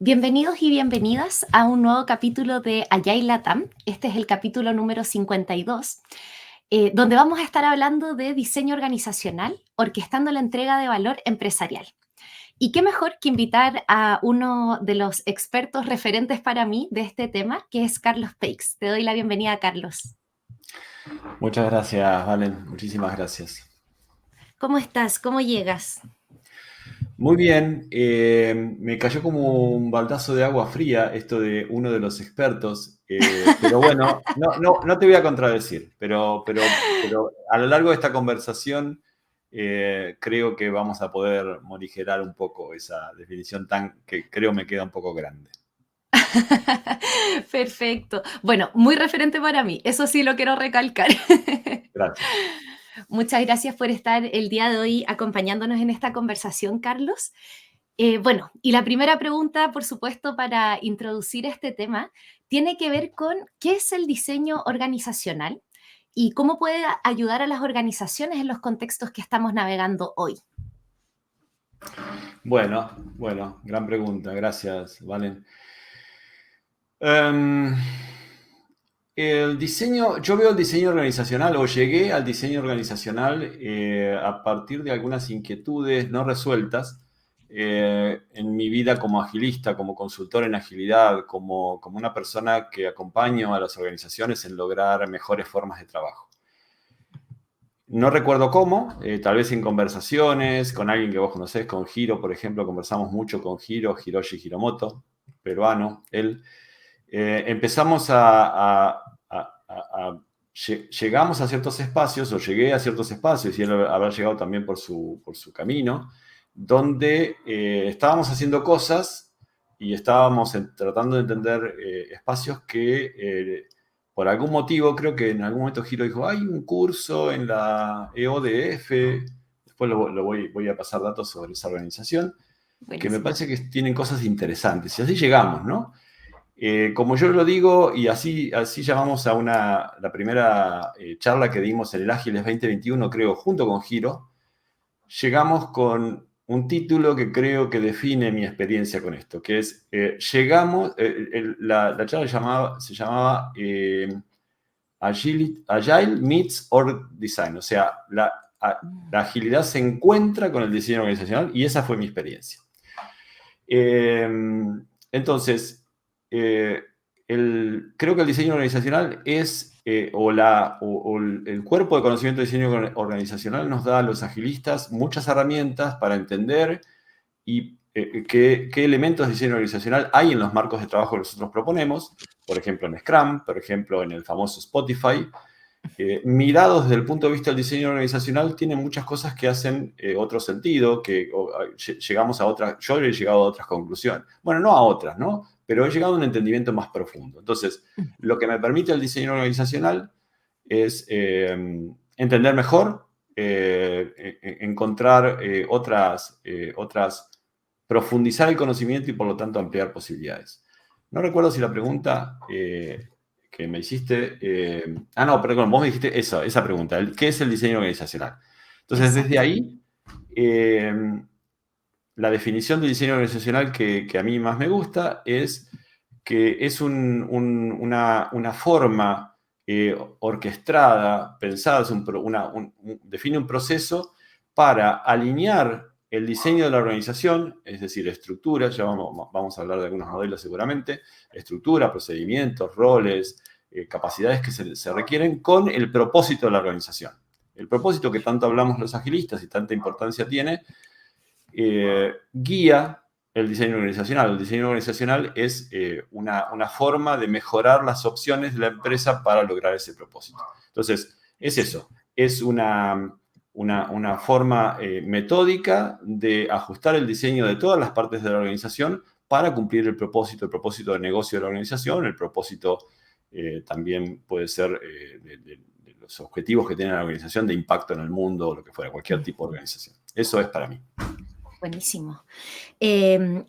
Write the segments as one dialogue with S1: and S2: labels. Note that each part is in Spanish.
S1: Bienvenidos y bienvenidas a un nuevo capítulo de Agile Latam. Este es el capítulo número 52, donde vamos a estar hablando de diseño organizacional, orquestando la entrega de valor empresarial. Y qué mejor que invitar a uno de los expertos referentes para mí de este tema, que es Carlos Peix. Te doy la bienvenida, Carlos.
S2: Muchas gracias, Valen. Muchísimas gracias.
S1: ¿Cómo estás? ¿Cómo llegas?
S2: Muy bien, me cayó como un baldazo de agua fría esto de uno de los expertos, pero bueno, no te voy a contradecir, pero a lo largo de esta conversación creo que vamos a poder morigerar un poco esa definición tan que creo me queda un poco grande.
S1: Perfecto. Bueno, muy referente para mí, eso sí lo quiero recalcar.
S2: Gracias.
S1: Muchas gracias por estar el día de hoy acompañándonos en esta conversación, Carlos. Bueno, y la primera pregunta, por supuesto, para introducir este tema, tiene que ver con qué es el diseño organizacional y cómo puede ayudar a las organizaciones en los contextos que estamos navegando hoy.
S2: Bueno, gran pregunta, gracias, Valen. Em, yo veo el diseño organizacional o llegué al diseño organizacional a partir de algunas inquietudes no resueltas en mi vida como agilista, como consultor en agilidad, como una persona que acompaño a las organizaciones en lograr mejores formas de trabajo. No recuerdo cómo, tal vez en conversaciones con alguien que vos conocés, con Hiro, por ejemplo, conversamos mucho con Hiroshi Hiromoto, peruano, él. Empezamos llegamos a ciertos espacios, o llegué a ciertos espacios, y él habrá llegado también por su camino, donde estábamos haciendo cosas y estábamos tratando de entender espacios que, por algún motivo, creo que en algún momento Giro dijo, hay un curso en la EODF, después voy a pasar datos sobre esa organización, que me
S1: Buenísimo.
S2: parece que tienen cosas interesantes, y así llegamos, ¿no? Como yo lo digo, y así llamamos a la primera charla que dimos en el Ágiles 2021, creo, junto con Giro, llegamos con un título que creo que define mi experiencia con esto, que es, la charla se llamaba Agile Meets Org Design, o sea, la agilidad se encuentra con el diseño organizacional, y esa fue mi experiencia. Entonces, creo que el diseño organizacional es, o el cuerpo de conocimiento de diseño organizacional nos da a los agilistas muchas herramientas para entender qué elementos de diseño organizacional hay en los marcos de trabajo que nosotros proponemos, por ejemplo en Scrum, por ejemplo en el famoso Spotify. Mirados desde el punto de vista del diseño organizacional, tiene muchas cosas que hacen otro sentido, llegamos a otras, yo he llegado a otras conclusiones. Bueno, no a otras, ¿no? Pero he llegado a un entendimiento más profundo. Entonces, lo que me permite el diseño organizacional es entender mejor, encontrar profundizar el conocimiento y por lo tanto ampliar posibilidades. No recuerdo si la pregunta que me hiciste. No, perdón, vos me dijiste esa pregunta, ¿qué es el diseño organizacional? Entonces, desde
S1: Exacto.
S2: ahí, la definición del diseño organizacional que a mí más me gusta es que es una forma orquestada, pensada, define un proceso para alinear el diseño de la organización, es decir, estructura, ya vamos a hablar de algunos modelos seguramente, estructura, procedimientos, roles, capacidades que se requieren con el propósito de la organización. El propósito que tanto hablamos los agilistas y tanta importancia tiene, guía el diseño organizacional. El diseño organizacional es una forma de mejorar las opciones de la empresa para lograr ese propósito. Entonces, es eso, es una forma metódica de ajustar el diseño de todas las partes de la organización para cumplir el propósito de negocio de la organización, el propósito también puede ser de los objetivos que tiene la organización de impacto en el mundo o lo que fuera, cualquier tipo de organización. Eso es para mí.
S1: Buenísimo. Eh,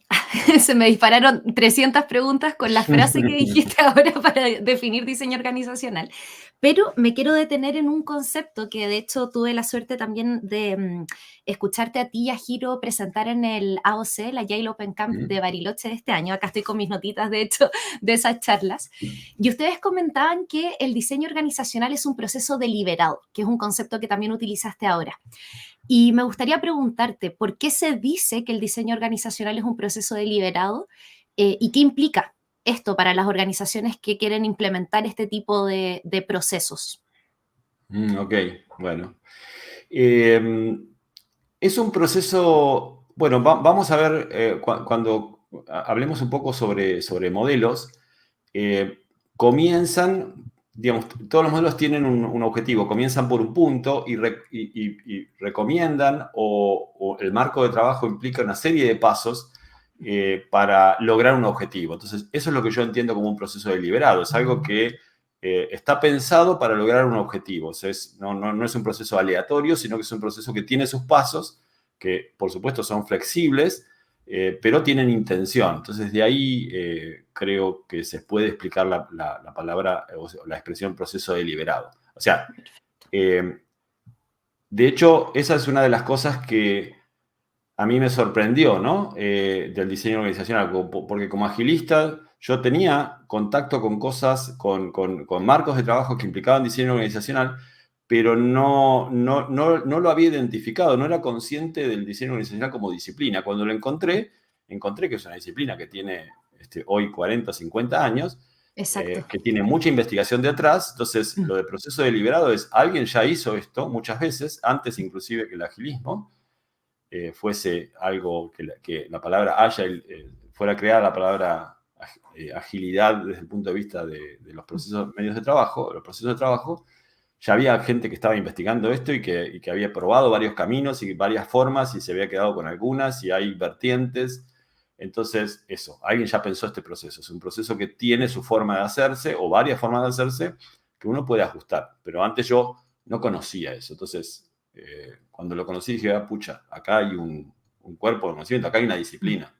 S1: Se me dispararon 300 preguntas con la frase que dijiste ahora para definir diseño organizacional, pero me quiero detener en un concepto que de hecho tuve la suerte también de escucharte a ti y a Giro presentar en el AOC, la Yale Open Camp de Bariloche de este año. Acá estoy con mis notitas, de hecho, de esas charlas. Y ustedes comentaban que el diseño organizacional es un proceso deliberado, que es un concepto que también utilizaste ahora. Y me gustaría preguntarte, ¿por qué se dice que el diseño organizacional es un proceso deliberado? ¿Y qué implica esto para las organizaciones que quieren implementar este tipo de procesos?
S2: Ok, bueno. Es un proceso, bueno, vamos a ver cuando hablemos un poco sobre modelos, comienzan, digamos, todos los modelos tienen un objetivo, comienzan por un punto y recomiendan o el marco de trabajo implica una serie de pasos para lograr un objetivo. Entonces, eso es lo que yo entiendo como un proceso deliberado, es algo que está pensado para lograr un objetivo. O sea, no es un proceso aleatorio, sino que es un proceso que tiene sus pasos, que por supuesto son flexibles, pero tienen intención. Entonces, de ahí creo que se puede explicar la palabra o la expresión proceso deliberado. O sea, de hecho, esa es una de las cosas que a mí me sorprendió, ¿no? Del diseño organizacional, porque como agilista yo tenía contacto con cosas, con marcos de trabajo que implicaban diseño organizacional, pero no lo había identificado, no era consciente del diseño organizacional como disciplina. Cuando lo encontré que es una disciplina que tiene hoy 40, 50 años,
S1: Exacto.
S2: que tiene mucha investigación detrás. Entonces, lo de proceso deliberado es, alguien ya hizo esto muchas veces, antes inclusive que el agilismo, fuese algo que la palabra agile, fuera creada la palabra agilidad desde el punto de vista de los procesos medios de trabajo, los procesos de trabajo, ya había gente que estaba investigando esto y que había probado varios caminos y varias formas y se había quedado con algunas y hay vertientes. Entonces, eso, alguien ya pensó este proceso. Es un proceso que tiene su forma de hacerse o varias formas de hacerse que uno puede ajustar. Pero antes yo no conocía eso. Entonces, cuando lo conocí dije, pucha, acá hay un cuerpo de conocimiento, acá hay una disciplina.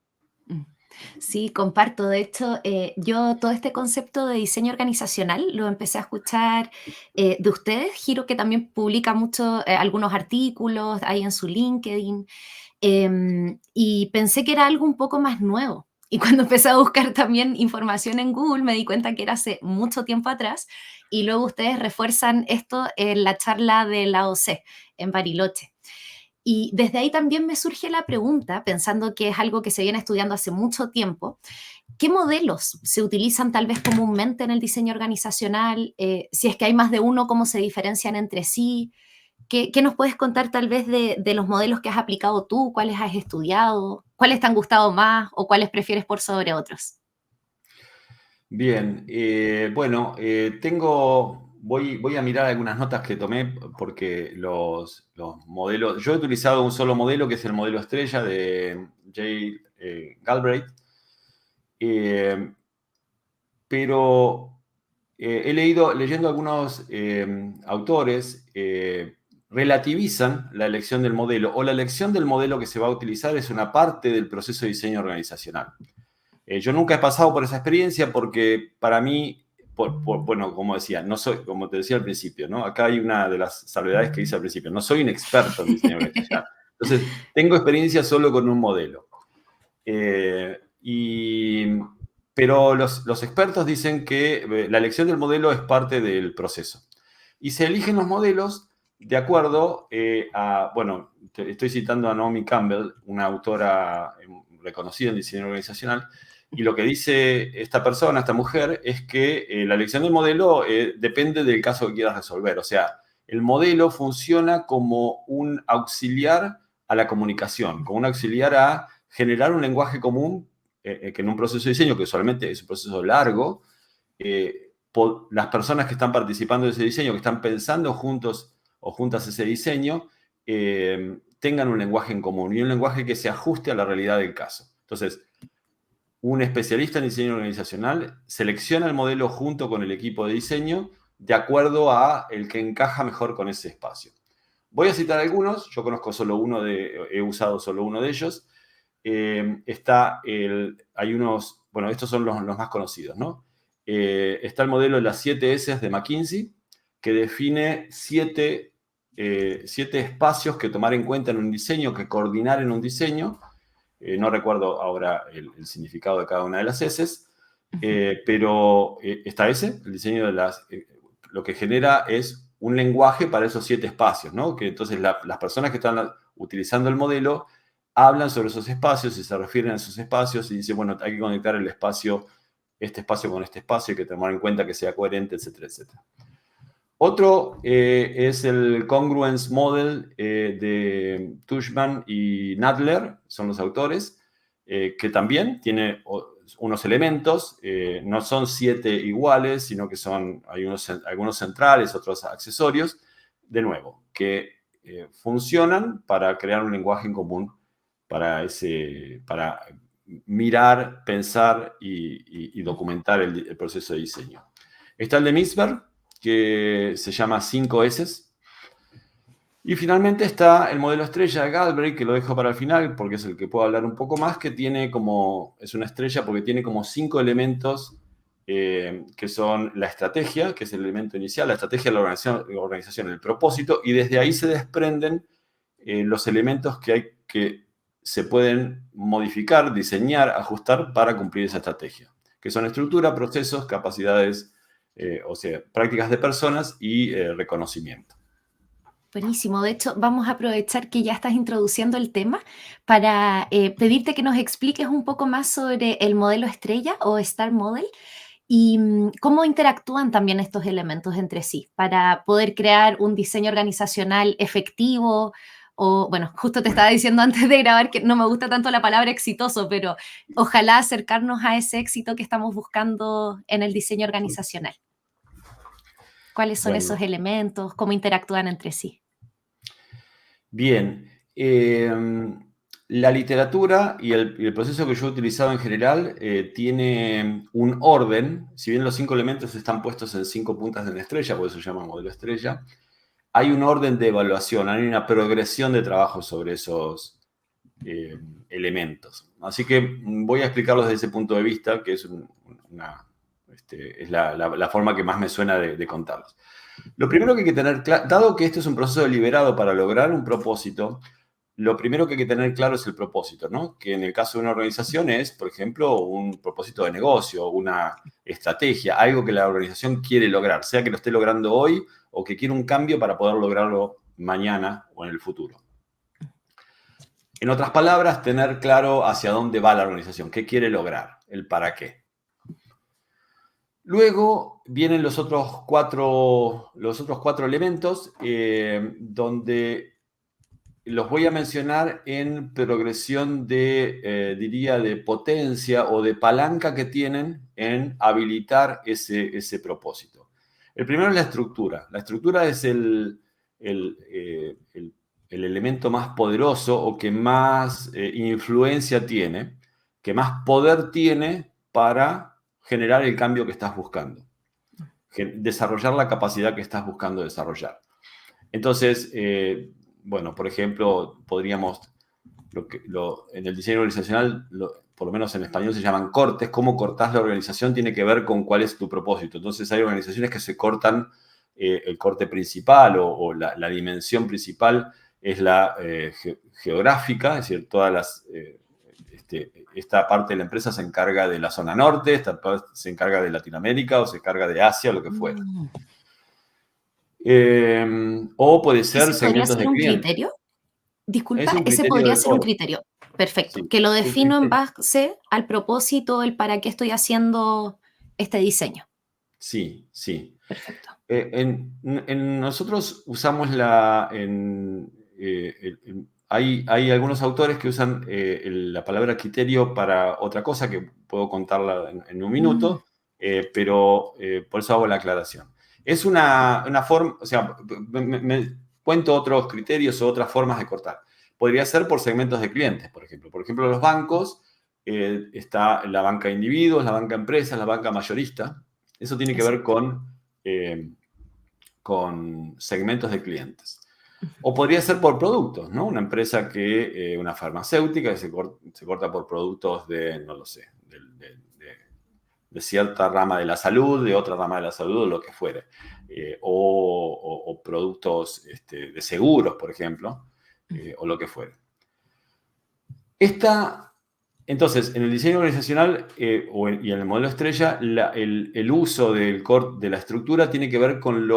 S1: Sí, comparto. De hecho, yo todo este concepto de diseño organizacional lo empecé a escuchar de ustedes. Giro que también publica mucho, algunos artículos ahí en su LinkedIn. Y pensé que era algo un poco más nuevo. Y cuando empecé a buscar también información en Google, me di cuenta que era hace mucho tiempo atrás. Y luego ustedes refuerzan esto en la charla de la OC en Bariloche. Y desde ahí también me surge la pregunta, pensando que es algo que se viene estudiando hace mucho tiempo, ¿qué modelos se utilizan tal vez comúnmente en el diseño organizacional? Si es que hay más de uno, ¿cómo se diferencian entre sí? ¿Qué nos puedes contar tal vez de los modelos que has aplicado tú? ¿Cuáles has estudiado? ¿Cuáles te han gustado más o cuáles prefieres por sobre otros?
S2: Bien, bueno, voy a mirar algunas notas que tomé porque los modelos, yo he utilizado un solo modelo que es el modelo estrella de Jay Galbraith, eh, pero leyendo algunos autores, relativizan la elección del modelo o la elección del modelo que se va a utilizar es una parte del proceso de diseño organizacional. Yo nunca he pasado por esa experiencia porque para mí, bueno, como decía, no soy, como te decía al principio, ¿no? Acá hay una de las salvedades que hice al principio, no soy un experto en diseño organizacional. Entonces, tengo experiencia solo con un modelo. Pero los expertos dicen que la elección del modelo es parte del proceso. Y se eligen los modelos de acuerdo a, bueno, estoy citando a Naomi Campbell, una autora reconocida en diseño organizacional, y lo que dice esta persona, esta mujer, es que la elección del modelo depende del caso que quieras resolver. O sea, el modelo funciona como un auxiliar a la comunicación, como un auxiliar a generar un lenguaje común que en un proceso de diseño, que usualmente es un proceso largo, las personas que están participando de ese diseño, que están pensando juntos o juntas ese diseño, tengan un lenguaje en común y un lenguaje que se ajuste a la realidad del caso. Entonces, un especialista en diseño organizacional selecciona el modelo junto con el equipo de diseño de acuerdo a el que encaja mejor con ese espacio. Voy a citar algunos, yo conozco solo uno he usado solo uno de ellos. hay unos, bueno, estos son los más conocidos, ¿no? Está el modelo de las 7 S de McKinsey, que define 7 espacios que tomar en cuenta en un diseño, que coordinar en un diseño. No recuerdo ahora el significado de cada una de las S, pero está ese, el diseño de lo que genera es un lenguaje para esos 7 espacios, ¿no? Que entonces las personas que están utilizando el modelo hablan sobre esos espacios y se refieren a esos espacios y dicen, bueno, hay que conectar este espacio con este espacio, hay que tomar en cuenta que sea coherente, etcétera, etcétera. Otro es el Congruence Model de Tushman y Nadler, son los autores, que también tiene unos elementos, no son 7 iguales, sino que hay algunos centrales, otros accesorios, de nuevo, que funcionan para crear un lenguaje en común para mirar, pensar y documentar el proceso de diseño. Está el de Misberg, que se llama 5 S. Y finalmente está el modelo estrella de Galbraith, que lo dejo para el final porque es el que puedo hablar un poco más, que es una estrella porque tiene como 5 elementos que son la estrategia, que es el elemento inicial, la estrategia de la organización, el propósito, y desde ahí se desprenden los elementos que se pueden modificar, diseñar, ajustar para cumplir esa estrategia, que son estructura, procesos, capacidades, o sea, prácticas de personas y reconocimiento.
S1: Buenísimo. De hecho, vamos a aprovechar que ya estás introduciendo el tema para pedirte que nos expliques un poco más sobre el modelo estrella o Star Model y cómo interactúan también estos elementos entre sí para poder crear un diseño organizacional efectivo. O, bueno, justo te estaba diciendo antes de grabar que no me gusta tanto la palabra exitoso, pero ojalá acercarnos a ese éxito que estamos buscando en el diseño organizacional. ¿Cuáles son esos
S2: Bueno,
S1: elementos? ¿Cómo interactúan entre sí?
S2: bien. La literatura y el proceso que yo he utilizado en general tiene un orden, si bien los 5 elementos están puestos en 5 puntas de una estrella, por eso se llama modelo estrella, hay un orden de evaluación, hay una progresión de trabajo sobre esos elementos. Así que voy a explicarlos desde ese punto de vista, que es la forma que más me suena de contarlos. Lo primero que hay que tener claro, dado que este es un proceso deliberado para lograr un propósito, lo primero que hay que tener claro es el propósito, ¿no? Que en el caso de una organización es, por ejemplo, un propósito de negocio, una estrategia, algo que la organización quiere lograr, sea que lo esté logrando hoy o que quiere un cambio para poder lograrlo mañana o en el futuro. En otras palabras, tener claro hacia dónde va la organización, qué quiere lograr, el para qué. Luego vienen los otros cuatro elementos, donde los voy a mencionar en progresión diría, de potencia o de palanca que tienen en habilitar ese propósito. El primero es la estructura. La estructura es el elemento más poderoso o que más influencia tiene, que más poder tiene para generar el cambio que estás buscando, desarrollar la capacidad que estás buscando desarrollar. Entonces, bueno, por ejemplo, podríamos, en el diseño organizacional, por lo menos en español se llaman cortes, cómo cortás la organización tiene que ver con cuál es tu propósito. Entonces hay organizaciones que se cortan el corte principal o la dimensión principal es la geográfica, es decir, esta parte de la empresa se encarga de la zona norte, esta parte se encarga de Latinoamérica o se encarga de Asia, lo que fuera. O puede ser
S1: ¿Ese podría
S2: segmentos
S1: ser
S2: de
S1: un
S2: clientes.
S1: criterio?
S2: Es
S1: Disculpa,
S2: un
S1: ese
S2: criterio
S1: podría
S2: de
S1: ser un
S2: orden.
S1: criterio. Perfecto.
S2: Sí,
S1: Que lo
S2: un
S1: defino en
S2: criterio.
S1: base al propósito, el para qué estoy haciendo este diseño.
S2: Sí, sí.
S1: Perfecto.
S2: Nosotros usamos hay algunos autores que usan la palabra criterio para otra cosa que puedo contarla en un
S1: Mm,
S2: minuto, pero por eso hago la aclaración. Es una forma, o sea, me cuento otros criterios o otras formas de cortar. Podría ser por segmentos de clientes, por ejemplo. Por ejemplo, los bancos, está la banca de individuos, la banca empresas, la banca mayorista. Eso tiene que ver
S1: exacto.
S2: con segmentos de clientes. O podría ser por productos, ¿no? Una empresa una farmacéutica que se corta por productos de, no lo sé, de cierta rama de la salud, de otra rama de la salud o lo que fuere. O productos de seguros, por ejemplo, o lo que fuere. Entonces, en el diseño organizacional y en el modelo estrella, el uso de la estructura tiene que ver con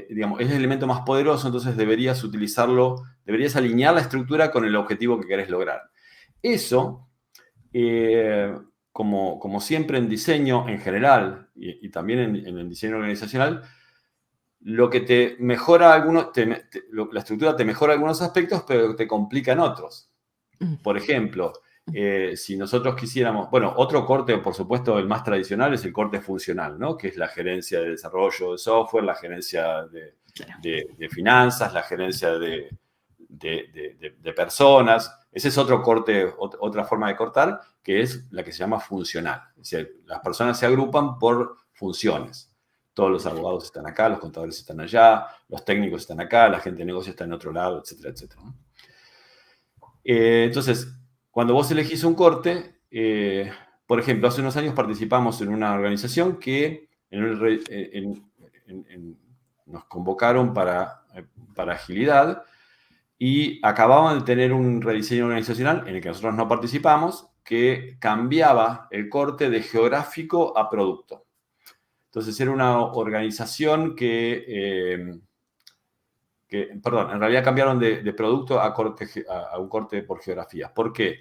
S2: digamos, es el elemento más poderoso, entonces deberías alinear la estructura con el objetivo que querés lograr. Eso, como siempre en diseño en general y también en el diseño organizacional, lo que te mejora la estructura te mejora algunos aspectos, pero te complica en otros. Por ejemplo, si nosotros quisiéramos, bueno, otro corte, por supuesto, el más tradicional es el corte funcional, ¿no? Que es la gerencia de desarrollo de software, la gerencia de finanzas, la gerencia de personas. Ese es otro corte, otra forma de cortar, que es la que se llama funcional. Es decir, las personas se agrupan por funciones. Todos los abogados están acá, los contadores están allá, los técnicos están acá, la gente de negocio está en otro lado, etcétera, etcétera, ¿no? Entonces, cuando vos elegís un corte, por ejemplo, hace unos años participamos en una organización que nos convocaron para agilidad y acababan de tener un rediseño organizacional en el que nosotros no participamos, que cambiaba el corte de geográfico a producto. Entonces, era una organización perdón, en realidad cambiaron de producto a un corte por geografía. ¿Por qué?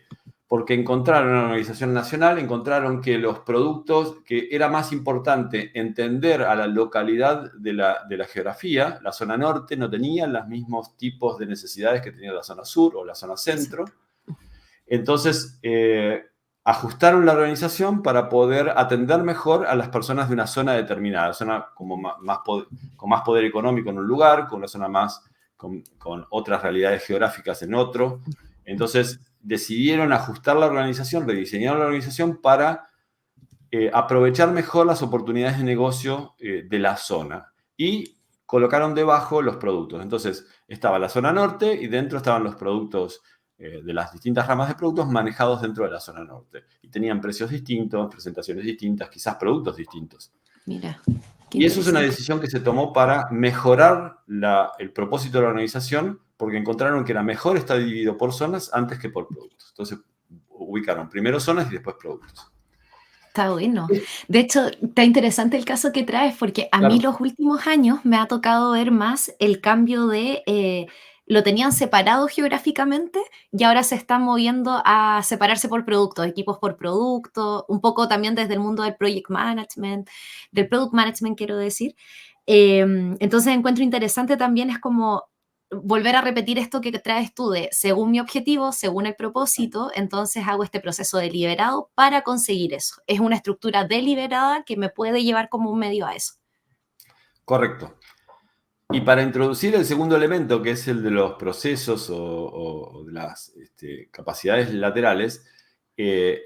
S2: Porque encontraron en una organización nacional, encontraron que los productos, que era más importante entender a la localidad de la geografía. La zona norte no tenía los mismos tipos de necesidades que tenía la zona sur o la zona centro. Entonces, ajustaron la organización para poder atender mejor a las personas de una zona determinada, zona como con más poder económico en un lugar, con una zona más con otras realidades geográficas en otro. Entonces decidieron ajustar la organización, rediseñar la organización para aprovechar mejor las oportunidades de negocio de la zona y colocaron debajo los productos. Entonces estaba la zona norte y dentro estaban los productos de las distintas ramas de productos manejados dentro de la zona norte. Y tenían precios distintos, presentaciones distintas, quizás productos distintos.
S1: Mira,
S2: y eso es una decisión que se tomó para mejorar el propósito de la organización, porque encontraron que era mejor estar dividido por zonas antes que por productos. Entonces ubicaron primero zonas y después productos.
S1: Está bueno. De hecho, está interesante el caso que traes, porque a mí los últimos años me ha tocado ver más el cambio de lo tenían separado geográficamente y ahora se están moviendo a separarse por productos, equipos por producto, un poco también desde el mundo del project management, del product management, quiero decir. Entonces encuentro interesante también, es como volver a repetir esto que traes tú de según mi objetivo, según el propósito, entonces hago este proceso deliberado para conseguir eso. Es una estructura deliberada que me puede llevar como un medio a eso.
S2: Correcto. Y para introducir el segundo elemento, que es el de los procesos o de las capacidades laterales,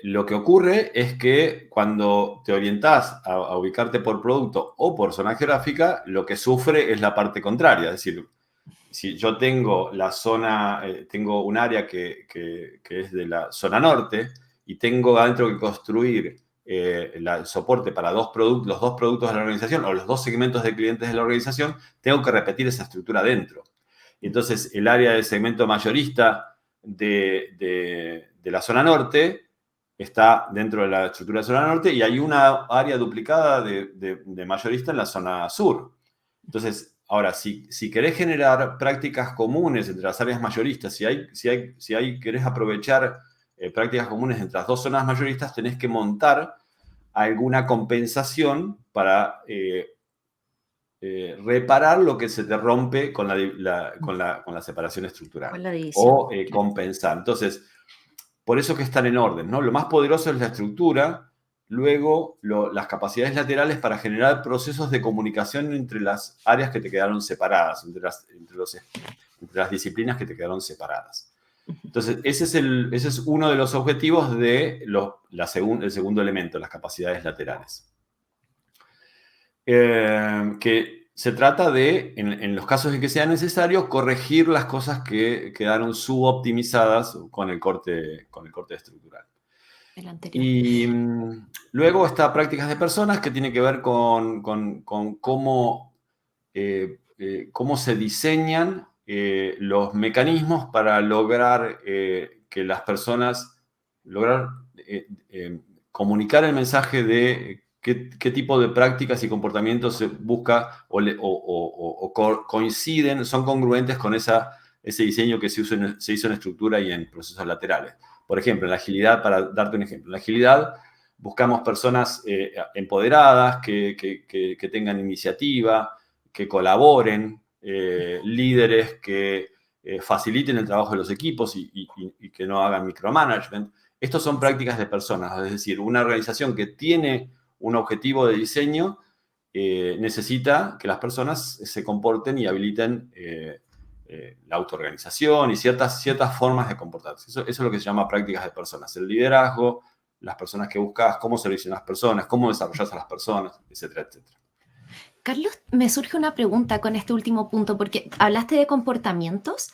S2: lo que ocurre es que cuando te orientás a ubicarte por producto o por zona geográfica, lo que sufre es la parte contraria. Es decir, si yo tengo tengo un área que es de la zona norte y tengo adentro que construir el soporte para los dos productos de la organización o los dos segmentos de clientes de la organización, tengo que repetir esa estructura dentro. Y entonces, el área del segmento mayorista de la zona norte está dentro de la estructura de la zona norte y hay una área duplicada de mayorista en la zona sur. Entonces, ahora, si querés generar prácticas comunes entre las áreas mayoristas, si querés aprovechar prácticas comunes entre las dos zonas mayoristas, tenés que montar alguna compensación para reparar lo que se te rompe con la separación estructural.
S1: Con la división.
S2: O compensar. Entonces, por eso que están en orden, ¿no? Lo más poderoso es la estructura, luego las capacidades laterales para generar procesos de comunicación entre las áreas que te quedaron separadas, entre las disciplinas que te quedaron separadas. Entonces, ese es uno de los objetivos de el segundo elemento, las capacidades laterales. Que se trata de, en los casos en que sea necesario, corregir las cosas que quedaron suboptimizadas con el corte estructural.
S1: El anterior.
S2: Y luego está prácticas de personas, que tiene que ver con cómo, cómo se diseñan los mecanismos para lograr que las personas, lograr comunicar el mensaje de qué tipo de prácticas y comportamientos se busca o coinciden, son congruentes con ese diseño que se hizo en estructura y en procesos laterales. Por ejemplo, en la agilidad, para darte un ejemplo, en la agilidad buscamos personas empoderadas, que tengan iniciativa, que colaboren, líderes que faciliten el trabajo de los equipos y que no hagan micromanagement. Estos son prácticas de personas, es decir, una organización que tiene un objetivo de diseño necesita que las personas se comporten y habiliten la autoorganización y ciertas formas de comportarse. Eso es lo que se llama prácticas de personas. El liderazgo, las personas que buscas, cómo servir a las personas, cómo desarrollas a las personas, etcétera, etcétera.
S1: Carlos, me surge una pregunta con este último punto, porque hablaste de comportamientos.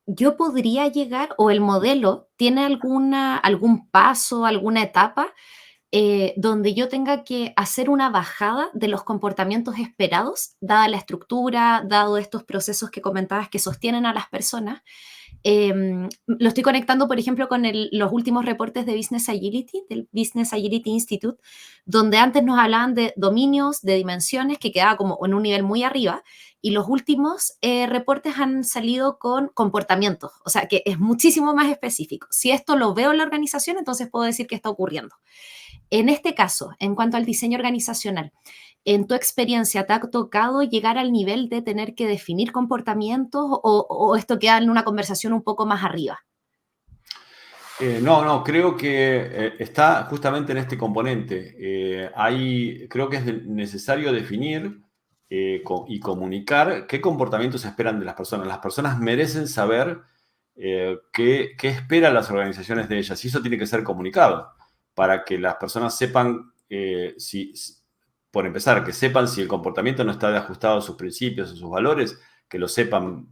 S1: Yo podría llegar, o el modelo tiene algún paso, alguna etapa donde yo tenga que hacer una bajada de los comportamientos esperados, dada la estructura, dado estos procesos que comentabas que sostienen a las personas. Lo estoy conectando, por ejemplo, con los últimos reportes de Business Agility, del Business Agility Institute, donde antes nos hablaban de dominios, de dimensiones, que quedaba como en un nivel muy arriba, y los últimos reportes han salido con comportamientos, o sea, que es muchísimo más específico. Si esto lo veo en la organización, entonces puedo decir que está ocurriendo. En este caso, en cuanto al diseño organizacional, ¿en tu experiencia te ha tocado llegar al nivel de tener que definir comportamientos o esto queda en una conversación un poco más arriba?
S2: No, creo que está justamente en este componente. Creo que es necesario definir y comunicar qué comportamientos esperan de las personas. Las personas merecen saber qué esperan las organizaciones de ellas, y eso tiene que ser comunicado para que las personas sepan, por empezar, que sepan si el comportamiento no está ajustado a sus principios, a sus valores, que lo sepan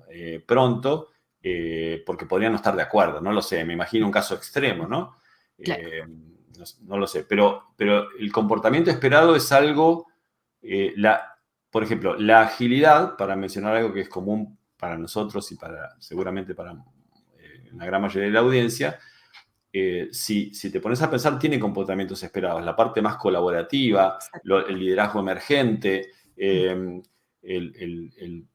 S2: pronto, porque podrían no estar de acuerdo, no lo sé, me imagino un caso extremo, ¿no?
S1: Claro.
S2: No lo sé, pero el comportamiento esperado es algo, por ejemplo, la agilidad, para mencionar algo que es común para nosotros y seguramente para la gran mayoría de la audiencia, si te pones a pensar, tiene comportamientos esperados. La parte más colaborativa, el liderazgo emergente, el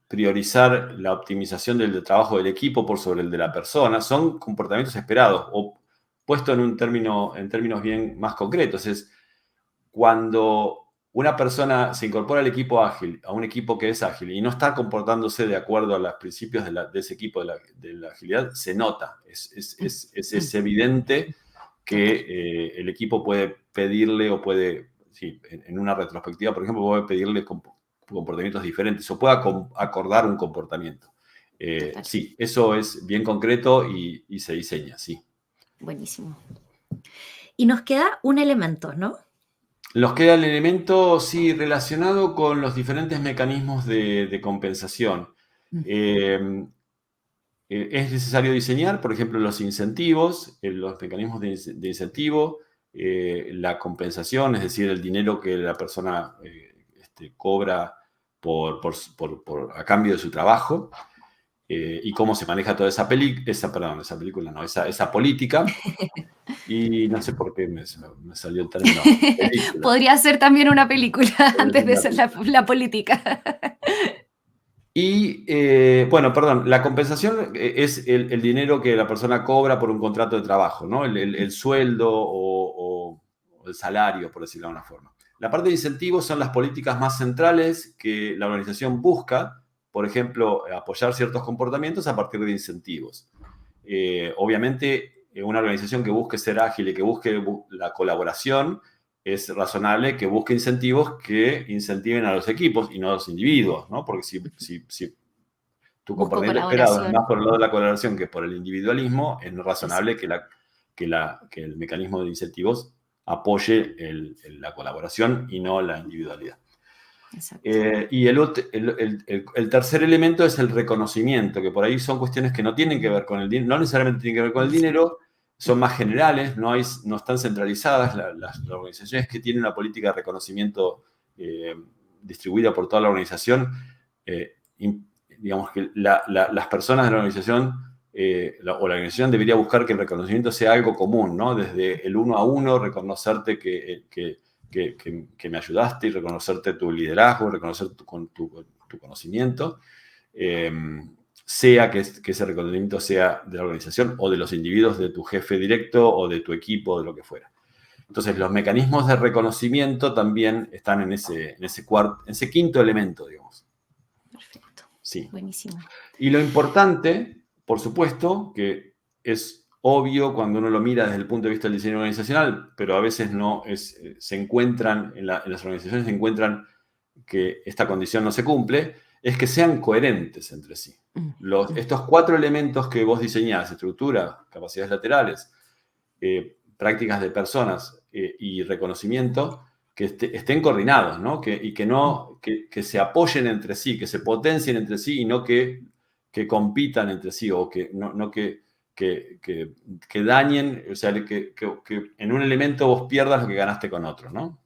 S2: priorizar la optimización del trabajo del equipo por sobre el de la persona, son comportamientos esperados. O puesto en términos bien más concretos, es cuando una persona se incorpora al equipo ágil, a un equipo que es ágil, y no está comportándose de acuerdo a los principios de ese equipo de la agilidad, se nota. Es evidente que el equipo puede pedirle o puede, sí, en una retrospectiva, por ejemplo, puede pedirle comportamientos diferentes o puede acordar un comportamiento. Sí, eso es bien concreto y se diseña, sí.
S1: Buenísimo. Y nos queda un elemento, ¿no?
S2: Nos queda el elemento, sí, relacionado con los diferentes mecanismos de compensación. Es necesario diseñar, por ejemplo, los incentivos, los mecanismos de incentivo, la compensación, es decir, el dinero que la persona cobra a cambio de su trabajo, y cómo se maneja toda esa política. Y no sé por qué me salió el término película.
S1: Podría ser también una película antes de ser la política.
S2: Y, bueno, perdón, la compensación es el dinero que la persona cobra por un contrato de trabajo, ¿no? El sueldo o el salario, por decirlo de alguna forma. La parte de incentivos son las políticas más centrales que la organización busca, por ejemplo, apoyar ciertos comportamientos a partir de incentivos. Obviamente, una organización que busque ser ágil y que busque la colaboración, es razonable que busque incentivos que incentiven a los equipos y no a los individuos, ¿no? Porque si tu comportamiento esperado es más por el lado de la colaboración que por el individualismo, es razonable que el mecanismo de incentivos apoye la colaboración y no la individualidad.
S1: exacto.
S2: Y el tercer elemento es el reconocimiento, que por ahí son cuestiones que no tienen que ver con el dinero, no necesariamente tienen que ver con el dinero, son más generales, no están centralizadas. Las organizaciones que tienen una política de reconocimiento distribuida por toda la organización, digamos que las personas de la organización o la organización debería buscar que el reconocimiento sea algo común, ¿no? Desde el uno a uno, reconocerte que me ayudaste y reconocerte tu liderazgo, reconocer tu conocimiento, sea que ese reconocimiento sea de la organización o de los individuos, de tu jefe directo o de tu equipo, de lo que fuera. Entonces, los mecanismos de reconocimiento también están en ese quinto elemento, digamos.
S1: Perfecto.
S2: Sí.
S1: Buenísimo.
S2: Y lo importante, por supuesto, que es obvio cuando uno lo mira desde el punto de vista del diseño organizacional, pero a veces no se encuentran, en las organizaciones se encuentran que esta condición no se cumple, es que sean coherentes entre sí. Estos 4 elementos que vos diseñás: estructura, capacidades laterales, prácticas de personas y reconocimiento, que estén coordinados, ¿no? Que se apoyen entre sí, que se potencien entre sí y no que compitan entre sí, o que no que dañen, o sea, que en un elemento vos pierdas lo que ganaste con otro, ¿no?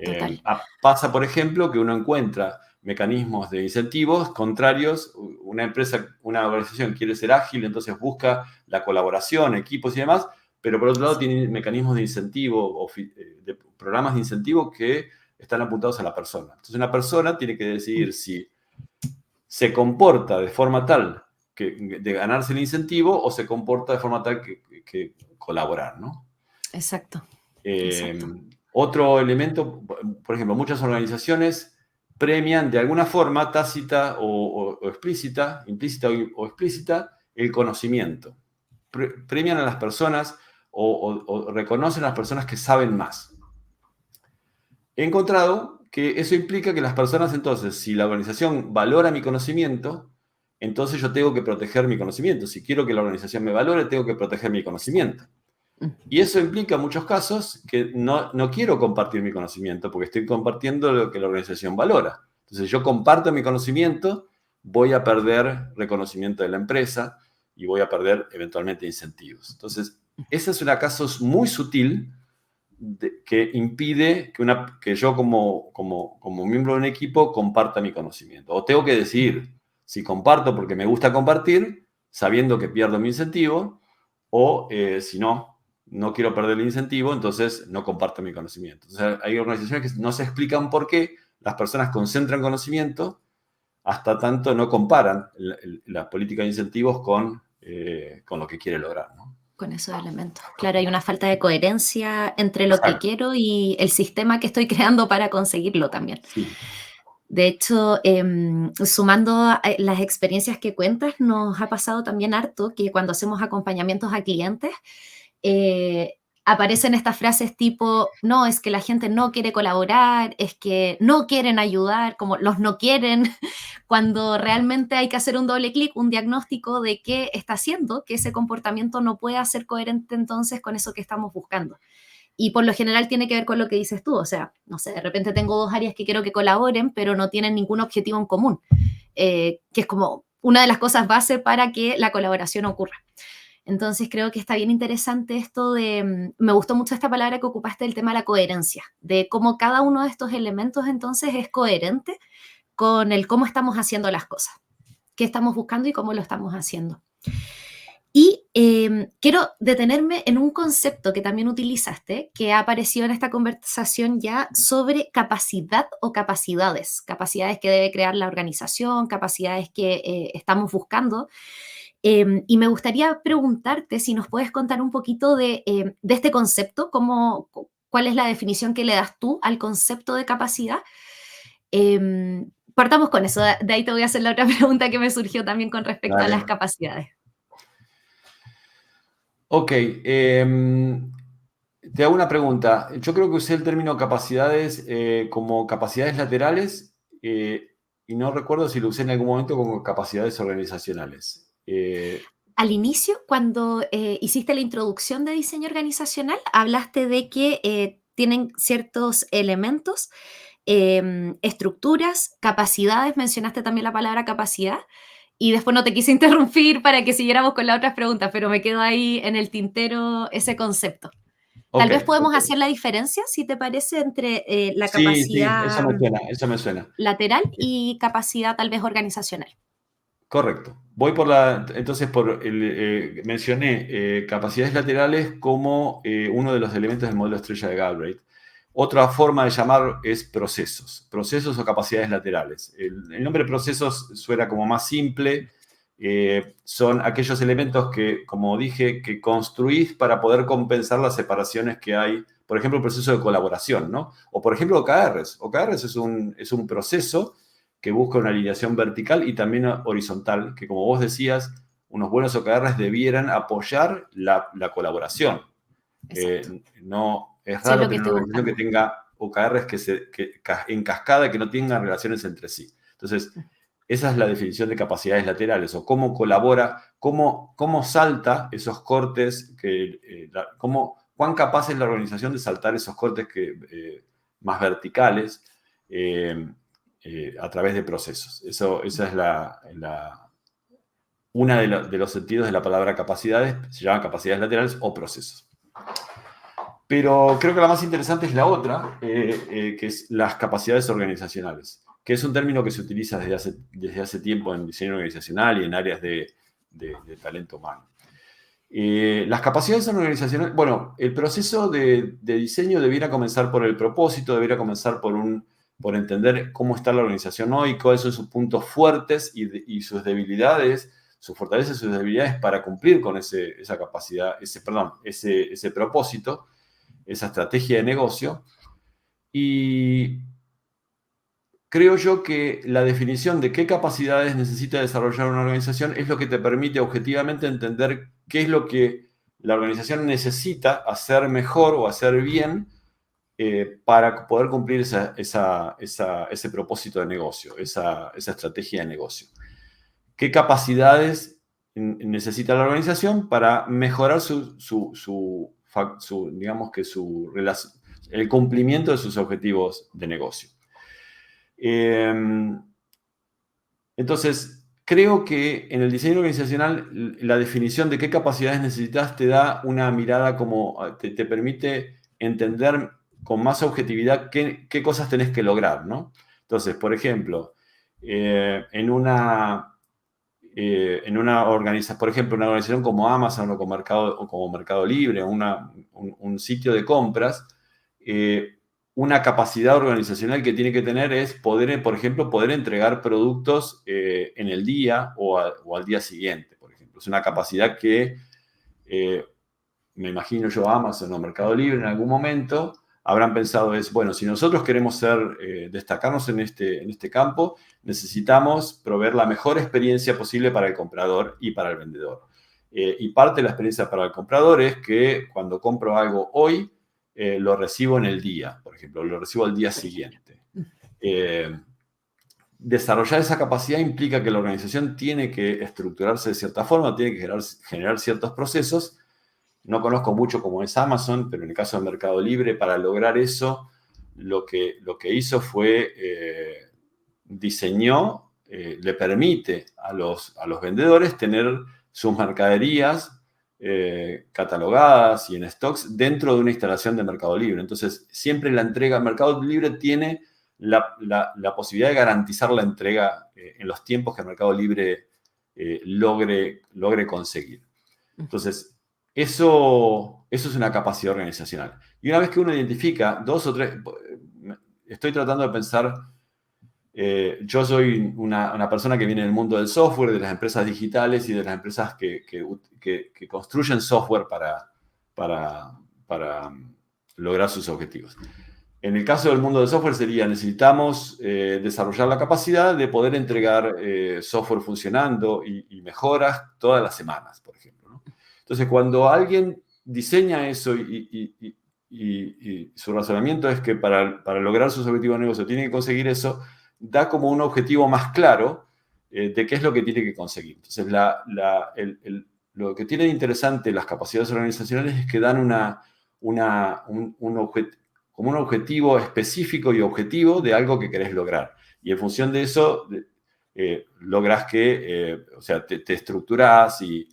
S1: Total.
S2: Pasa, por ejemplo, que uno encuentra mecanismos de incentivos contrarios. Una empresa, una organización quiere ser ágil, entonces busca la colaboración, equipos y demás, pero por otro lado tiene mecanismos de incentivo, de programas de incentivo que están apuntados a la persona. Entonces una persona tiene que decidir si se comporta de forma tal de ganarse el incentivo o se comporta de forma tal que colaborar, ¿no?
S1: Exacto.
S2: Otro elemento, por ejemplo, muchas organizaciones premian de alguna forma tácita o explícita, implícita o explícita, el conocimiento. Premian a las personas o reconocen a las personas que saben más. He encontrado que eso implica que las personas, entonces, si la organización valora mi conocimiento, entonces yo tengo que proteger mi conocimiento. Si quiero que la organización me valore, tengo que proteger mi conocimiento. Y eso implica en muchos casos que no quiero compartir mi conocimiento porque estoy compartiendo lo que la organización valora. Entonces, yo comparto mi conocimiento, voy a perder reconocimiento de la empresa y voy a perder eventualmente incentivos. Entonces, ese es un caso muy sutil que impide que yo como miembro de un equipo comparta mi conocimiento. O tengo que decidir si comparto porque me gusta compartir, sabiendo que pierdo mi incentivo, o si no quiero perder el incentivo, entonces no comparto mi conocimiento. Entonces, hay organizaciones que no se explican por qué las personas concentran conocimiento hasta tanto no comparan la política de incentivos con lo que quiere lograr, ¿no?
S1: Con esos elementos. Claro, hay una falta de coherencia entre lo que
S2: Exacto.
S1: quiero y el sistema que estoy creando para conseguirlo también.
S2: Sí.
S1: De hecho, sumando a las experiencias que cuentas, nos ha pasado también harto que cuando hacemos acompañamientos a clientes, aparecen estas frases tipo, no, es que la gente no quiere colaborar, es que no quieren ayudar, como los no quieren, cuando realmente hay que hacer un doble clic, un diagnóstico de qué está haciendo, que ese comportamiento no pueda ser coherente entonces con eso que estamos buscando. Y por lo general tiene que ver con lo que dices tú, o sea, no sé, de repente tengo 2 áreas que quiero que colaboren, pero no tienen ningún objetivo en común, que es como una de las cosas base para que la colaboración ocurra. Entonces creo que está bien interesante esto me gustó mucho esta palabra que ocupaste del tema de la coherencia, de cómo cada uno de estos elementos entonces es coherente con el cómo estamos haciendo las cosas, qué estamos buscando y cómo lo estamos haciendo. Y quiero detenerme en un concepto que también utilizaste, que ha aparecido en esta conversación ya sobre capacidad o capacidades que debe crear la organización, capacidades que estamos buscando. Y me gustaría preguntarte si nos puedes contar un poquito de este concepto, cuál es la definición que le das tú al concepto de capacidad. Partamos con eso, de ahí te voy a hacer la otra pregunta que me surgió también con respecto a las
S2: Dale.
S1: capacidades.
S2: Ok, te hago una pregunta. Yo creo que usé el término capacidades como capacidades laterales y no recuerdo si lo usé en algún momento como capacidades organizacionales.
S1: Al inicio, cuando hiciste la introducción de diseño organizacional, hablaste de que tienen ciertos elementos estructuras, capacidades, mencionaste también la palabra capacidad, y después no te quise interrumpir para que siguiéramos con las otras preguntas, pero me quedo ahí en el tintero ese concepto. Tal
S2: Ok,
S1: vez podemos
S2: ok.
S1: hacer la diferencia, si te parece, entre la
S2: Sí, sí, eso
S1: capacidad
S2: me suena, eso me suena.
S1: lateral y capacidad tal vez organizacional.
S2: Correcto. Voy entonces mencioné capacidades laterales como uno de los elementos del modelo estrella de Galbraith. Otra forma de llamar es procesos o capacidades laterales. El nombre procesos suena como más simple. Son aquellos elementos que, como dije, que construís para poder compensar las separaciones que hay. Por ejemplo, el proceso de colaboración, ¿no? O por ejemplo, OKRs. OKRs es un proceso que busca una alineación vertical y también horizontal, que como vos decías, unos buenos OKRs debieran apoyar la colaboración.
S1: Exacto.
S2: No, es
S1: Eso es
S2: raro
S1: lo que
S2: tener una
S1: estoy
S2: organización que
S1: buscando.
S2: tenga OKRs en cascada, que no tengan relaciones entre sí. Entonces, esa es la definición de capacidades laterales, o cómo colabora, cómo salta esos cortes, cuán capaz es la organización de saltar esos cortes más verticales a través de procesos. Esa es una de los sentidos de la palabra capacidades, se llama capacidades laterales o procesos. Pero creo que la más interesante es la otra, que es las capacidades organizacionales, que es un término que se utiliza desde hace tiempo en diseño organizacional y en áreas de talento humano. Las capacidades organizacionales, bueno, el proceso de diseño debiera comenzar por el propósito, debiera comenzar por entender cómo está la organización hoy, cuáles son sus puntos fuertes y sus debilidades, sus fortalezas y sus debilidades para cumplir con esa capacidad, ese propósito, esa estrategia de negocio. Y creo yo que la definición de qué capacidades necesita desarrollar una organización es lo que te permite objetivamente entender qué es lo que la organización necesita hacer mejor o hacer bien para poder cumplir ese propósito de negocio, esa estrategia de negocio. ¿Qué capacidades necesita la organización para mejorar digamos que el cumplimiento de sus objetivos de negocio? Entonces, creo que en el diseño organizacional la definición de qué capacidades necesitas te da una mirada te permite entender con más objetividad qué cosas tenés que lograr, ¿no? Entonces, por ejemplo, en una organización, por ejemplo, una organización como Amazon o como Mercado Libre, un sitio de compras, una capacidad organizacional que tiene que tener es poder, por ejemplo, poder entregar productos en el día o al día siguiente, por ejemplo. Es una capacidad que me imagino yo Amazon o Mercado Libre en algún momento habrán pensado bueno, si nosotros queremos destacarnos en este campo, necesitamos proveer la mejor experiencia posible para el comprador y para el vendedor. Y parte de la experiencia para el comprador es que cuando compro algo hoy, lo recibo en el día, por ejemplo, lo recibo al día siguiente. Desarrollar esa capacidad implica que la organización tiene que estructurarse de cierta forma, tiene que generar ciertos procesos. No conozco mucho cómo es Amazon, pero en el caso del Mercado Libre, para lograr eso, lo que hizo fue diseñó, le permite a los vendedores tener sus mercaderías catalogadas y en stocks dentro de una instalación de Mercado Libre. Entonces, siempre la entrega, Mercado Libre tiene la posibilidad de garantizar la entrega en los tiempos que Mercado Libre logre conseguir. Entonces, eso es una capacidad organizacional. Y una vez que uno identifica dos o tres, estoy tratando de pensar, yo soy una persona que viene del mundo del software, de las empresas digitales y de las empresas que construyen software para lograr sus objetivos. En el caso del mundo del software necesitamos desarrollar la capacidad de poder entregar software funcionando y mejoras todas las semanas, por ejemplo, ¿no? Entonces, cuando alguien diseña eso y su razonamiento es que para lograr sus objetivos de negocio tiene que conseguir eso, da como un objetivo más claro de qué es lo que tiene que conseguir. Entonces, lo que tiene de interesante las capacidades organizacionales es que dan un objetivo, como un objetivo específico y objetivo de algo que querés lograr. Y en función de eso, logras que, o sea, te estructurás y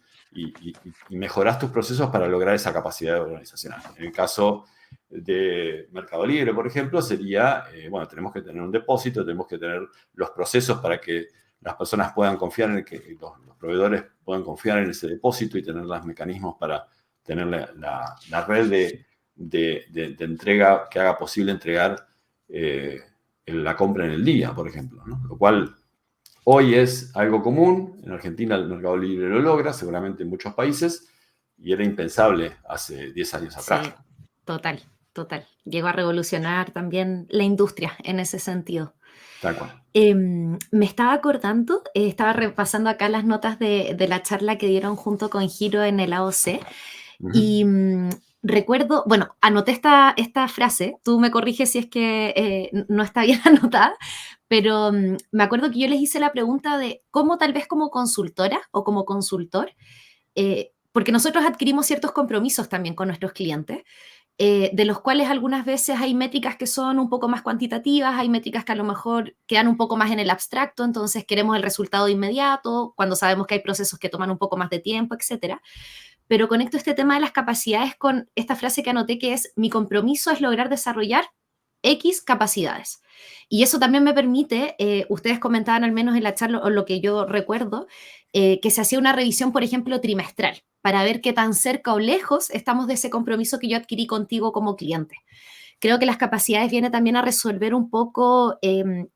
S2: mejorás tus procesos para lograr esa capacidad organizacional. En el caso de Mercado Libre, por ejemplo, sería, bueno, tenemos que tener un depósito, tenemos que tener los procesos para que las personas puedan confiar en que los proveedores puedan confiar en ese depósito y tener los mecanismos para tener la red de entrega que haga posible entregar la compra en el día, por ejemplo, ¿no? Lo cual hoy es algo común. En Argentina el Mercado Libre lo logra, seguramente en muchos países, y era impensable hace 10 años atrás.
S1: Sí, total, total. Llegó a revolucionar también la industria en ese sentido.
S2: Tal cual.
S1: Me estaba acordando, estaba repasando acá las notas de la charla que dieron junto con Giro en el AOC y recuerdo, bueno, anoté esta frase, tú me corriges si es que no está bien anotada, pero me acuerdo que yo les hice la pregunta de cómo tal vez como consultora o como consultor, porque nosotros adquirimos ciertos compromisos también con nuestros clientes, de los cuales algunas veces hay métricas que son un poco más cuantitativas, hay métricas que a lo mejor quedan un poco más en el abstracto, entonces queremos el resultado inmediato, cuando sabemos que hay procesos que toman un poco más de tiempo, etcétera. Pero conecto este tema de las capacidades con esta frase que anoté que es: mi compromiso es lograr desarrollar X capacidades. Y eso también me permite, ustedes comentaban al menos en la charla, o lo que yo recuerdo, que se hacía una revisión, por ejemplo, trimestral, para ver qué tan cerca o lejos estamos de ese compromiso que yo adquirí contigo como cliente. Creo que las capacidades vienen también a resolver un poco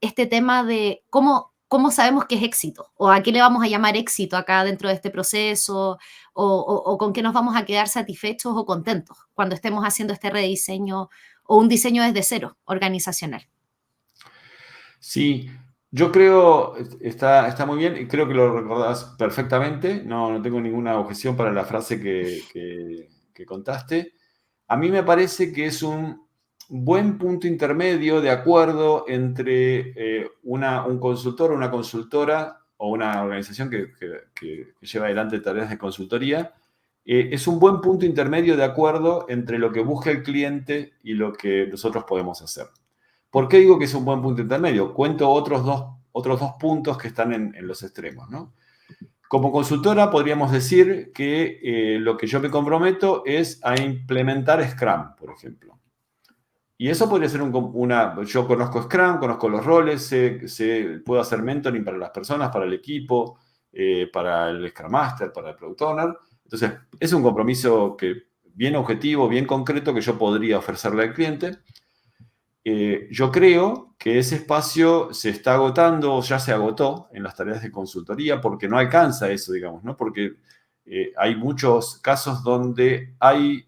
S1: este tema de cómo sabemos qué es éxito, o a qué le vamos a llamar éxito acá dentro de este proceso, o con qué nos vamos a quedar satisfechos o contentos cuando estemos haciendo este rediseño o un diseño desde cero organizacional.
S2: Sí, yo creo, está muy bien, y creo que lo recordás perfectamente, no tengo ninguna objeción para la frase que contaste. A mí me parece que es un buen punto intermedio de acuerdo entre un consultor o una consultora o una organización que lleva adelante tareas de consultoría. Es un buen punto intermedio de acuerdo entre lo que busca el cliente y lo que nosotros podemos hacer. ¿Por qué digo que es un buen punto intermedio? Cuento otros dos puntos que están en los extremos, ¿no? Como consultora podríamos decir que lo que yo me comprometo es a implementar Scrum, por ejemplo. Y eso podría ser yo conozco Scrum, conozco los roles, puedo hacer mentoring para las personas, para el equipo, para el Scrum Master, para el Product Owner. Entonces, es un compromiso bien objetivo, bien concreto que yo podría ofrecerle al cliente. Yo creo que ese espacio se está agotando o ya se agotó en las tareas de consultoría porque no alcanza eso, digamos, ¿no? Porque hay muchos casos donde hay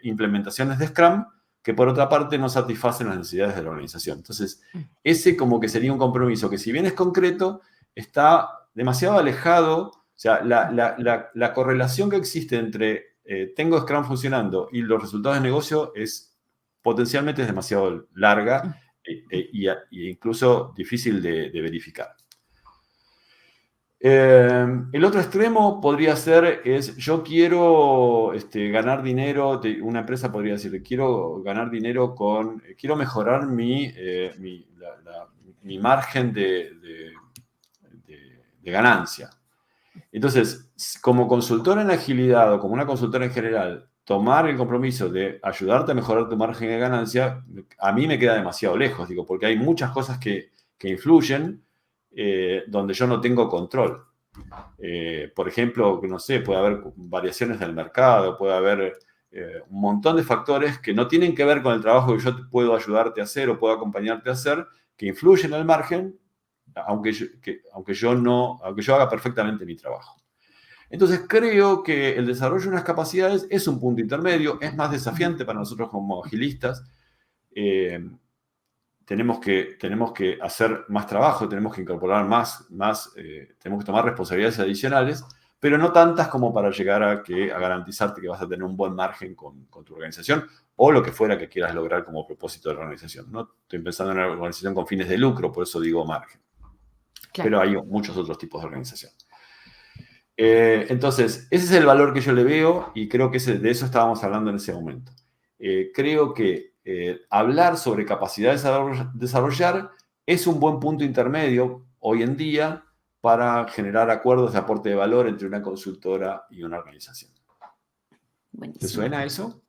S2: implementaciones de Scrum que por otra parte no satisfacen las necesidades de la organización. Entonces, ese como que sería un compromiso que si bien es concreto, está demasiado alejado, o sea, la correlación que existe entre tengo Scrum funcionando y los resultados de negocio potencialmente es demasiado larga e incluso difícil de verificar. El otro extremo podría ser, yo quiero ganar dinero, una empresa podría decir, quiero ganar dinero quiero mejorar mi margen de ganancia. Entonces, como consultora en agilidad o como una consultora en general, tomar el compromiso de ayudarte a mejorar tu margen de ganancia, a mí me queda demasiado lejos, digo, porque hay muchas cosas que influyen donde yo no tengo control. Por ejemplo, no sé, puede haber variaciones del mercado, puede haber un montón de factores que no tienen que ver con el trabajo que yo puedo ayudarte a hacer o puedo acompañarte a hacer, que influyen en el margen, aunque yo haga perfectamente mi trabajo. Entonces creo que el desarrollo de unas capacidades es un punto intermedio, es más desafiante para nosotros como agilistas. Tenemos que hacer más trabajo, tenemos que incorporar tenemos que tomar responsabilidades adicionales, pero no tantas como para llegar a garantizarte que vas a tener un buen margen con tu organización o lo que fuera que quieras lograr como propósito de la organización. No estoy pensando en una organización con fines de lucro, por eso digo margen. Claro. Pero hay muchos otros tipos de organización. Entonces, ese es el valor que yo le veo y creo que de eso estábamos hablando en ese momento. Creo que hablar sobre capacidades a desarrollar es un buen punto intermedio hoy en día para generar acuerdos de aporte de valor entre una consultora y una organización. ¿Te
S1: Buenísimo.
S2: suena eso?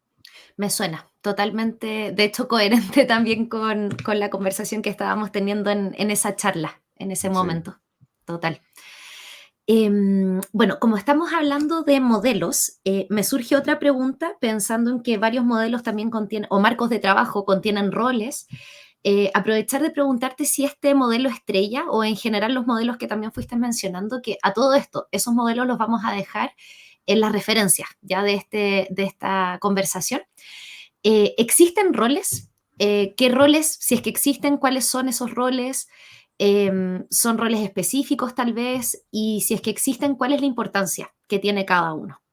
S1: Me suena totalmente, de hecho, coherente también con la conversación que estábamos teniendo en esa charla, en ese
S2: Sí.
S1: momento. Total. Bueno, como estamos hablando de modelos, me surge otra pregunta pensando en que varios modelos también contienen, o marcos de trabajo contienen roles. Aprovechar de preguntarte si este modelo estrella o en general los modelos que también fuiste mencionando, que a todo esto, esos modelos los vamos a dejar en las referencias ya de esta conversación. ¿Existen roles? ¿Qué roles, si es que existen, cuáles son esos roles? ¿Son roles específicos tal vez? Y si es que existen, ¿cuál es la importancia que tiene cada uno?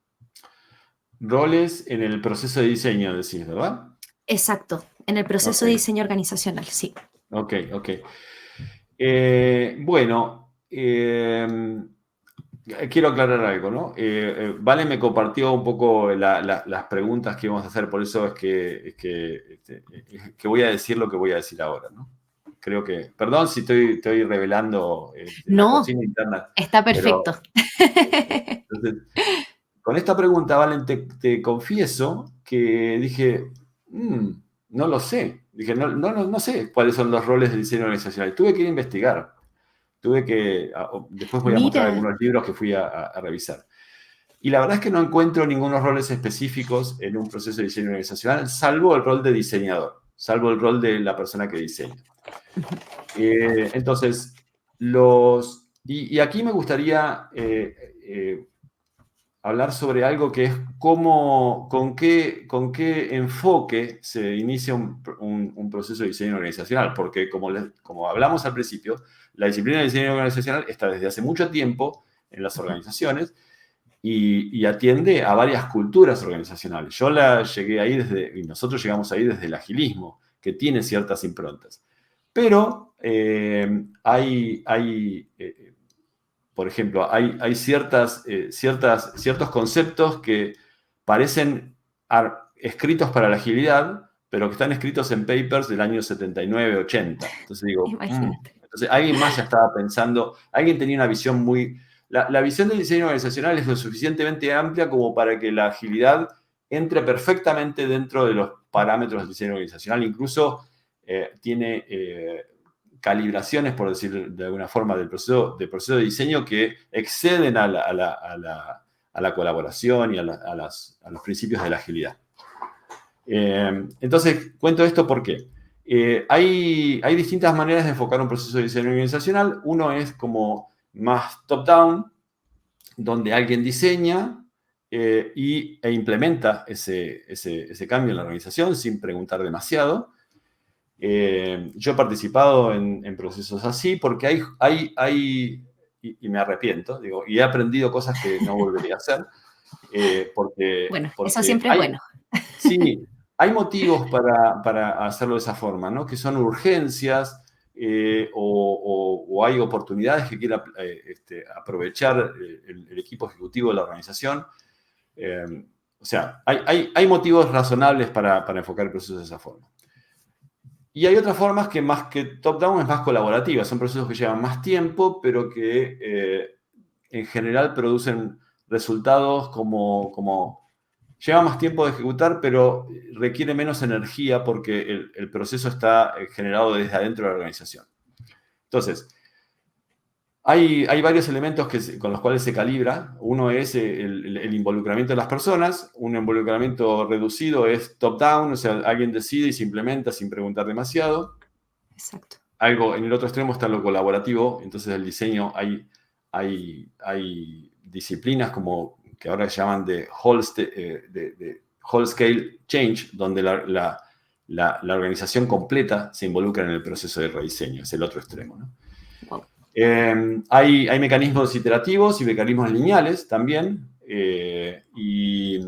S2: Roles en el proceso de diseño, decís, ¿verdad?
S1: Exacto, en el proceso
S2: Ok,
S1: de diseño organizacional, sí.
S2: ok, ok. Bueno, quiero aclarar algo, ¿no? Vale me compartió un poco las preguntas que íbamos a hacer, por eso es que voy a decir lo que voy a decir ahora, ¿no? Creo que, perdón si estoy revelando la
S1: No,
S2: cocina interna,
S1: está
S2: pero
S1: perfecto.
S2: entonces, con esta pregunta, Valen, te confieso que dije, no lo sé. Dije, no sé cuáles son los roles del diseño organizacional. Tuve que ir a investigar. Después voy a mostrar
S1: Mira,
S2: algunos libros que fui a revisar. Y la verdad es que no encuentro ningunos roles específicos en un proceso de diseño organizacional, salvo el rol de diseñador, salvo el rol de la persona que diseña. Entonces, y aquí me gustaría hablar sobre algo que es con qué enfoque se inicia un proceso de diseño organizacional, porque como hablamos al principio, la disciplina de diseño organizacional está desde hace mucho tiempo en las organizaciones y atiende a varias culturas organizacionales. Llegué ahí y nosotros llegamos ahí desde el agilismo, que tiene ciertas improntas. Pero por ejemplo, hay ciertos conceptos que parecen escritos para la agilidad, pero que están escritos en papers del año 79, 80. Entonces digo,
S1: imagínate.
S2: entonces alguien más ya estaba pensando, alguien tenía una visión muy... La visión del diseño organizacional es lo suficientemente amplia como para que la agilidad entre perfectamente dentro de los parámetros del diseño organizacional. Incluso tiene calibraciones, por decir de alguna forma, del proceso de diseño que exceden a la colaboración y a los principios de la agilidad. Entonces, cuento esto porque hay distintas maneras de enfocar un proceso de diseño organizacional. Uno es como más top-down, donde alguien diseña e implementa ese cambio en la organización sin preguntar demasiado. Yo he participado en procesos así porque y me arrepiento, digo, y he aprendido cosas que no volvería a hacer,
S1: Bueno, eso
S2: porque
S1: siempre es bueno.
S2: sí, hay motivos para hacerlo de esa forma, ¿no? Que son urgencias o hay oportunidades que quiera aprovechar el equipo ejecutivo de la organización. O sea, hay motivos razonables para enfocar el proceso de esa forma. Y hay otras formas que más que top-down es más colaborativa. Son procesos que llevan más tiempo, pero que en general producen resultados como lleva más tiempo de ejecutar, pero requiere menos energía porque el proceso está generado desde adentro de la organización. Entonces, hay varios elementos con los cuales se calibra. Uno es el involucramiento de las personas. Un involucramiento reducido es top-down, o sea, alguien decide y se implementa sin preguntar demasiado.
S1: Exacto.
S2: Algo, en el otro extremo está lo colaborativo. Entonces, el diseño, hay disciplinas como que ahora se llaman de whole scale change, donde la organización completa se involucra en el proceso de rediseño. Es el otro extremo, ¿no?
S1: Wow.
S2: Hay mecanismos iterativos y mecanismos lineales también, y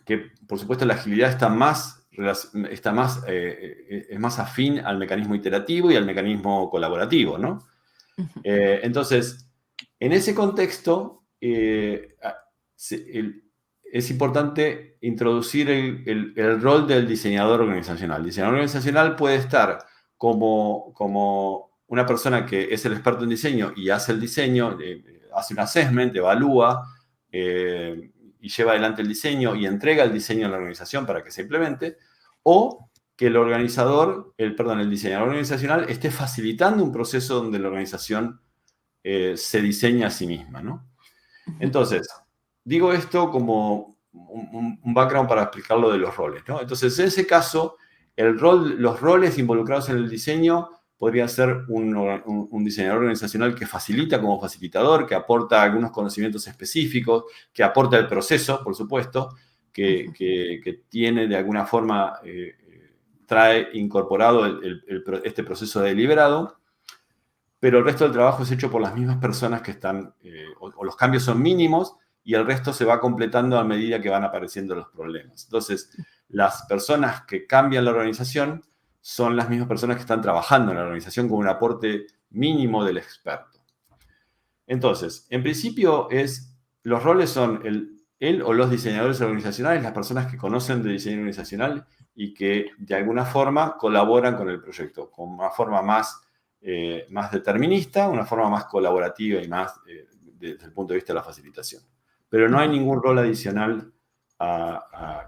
S2: que por supuesto la agilidad es más afín al mecanismo iterativo y al mecanismo colaborativo, ¿no? Entonces, en ese contexto, es importante introducir el rol del diseñador organizacional. El diseñador organizacional puede estar como una persona que es el experto en diseño y hace el diseño, hace un assessment, evalúa y lleva adelante el diseño y entrega el diseño a la organización para que se implemente, o que el el diseñador organizacional esté facilitando un proceso donde la organización se diseña a sí misma, ¿no?
S1: Ujú.
S2: Entonces, digo esto como un background para explicar lo de los roles, ¿no? Entonces, en ese caso, los roles involucrados en el diseño podría ser un diseñador organizacional que facilita como facilitador, que aporta algunos conocimientos específicos, que aporta el proceso, por supuesto,
S1: Ujú.
S2: que tiene de alguna forma, trae incorporado este proceso deliberado, pero el resto del trabajo es hecho por las mismas personas que están, o los cambios son mínimos y el resto se va completando a medida que van apareciendo los problemas. Entonces, las personas que cambian la organización son las mismas personas que están trabajando en la organización con un aporte mínimo del experto. Entonces, en principio los roles son él o los diseñadores organizacionales, las personas que conocen de diseño organizacional y que de alguna forma colaboran con el proyecto, con una forma más determinista, una forma más colaborativa y más desde el punto de vista de la facilitación. Pero no hay
S1: Ujú.
S2: ningún rol adicional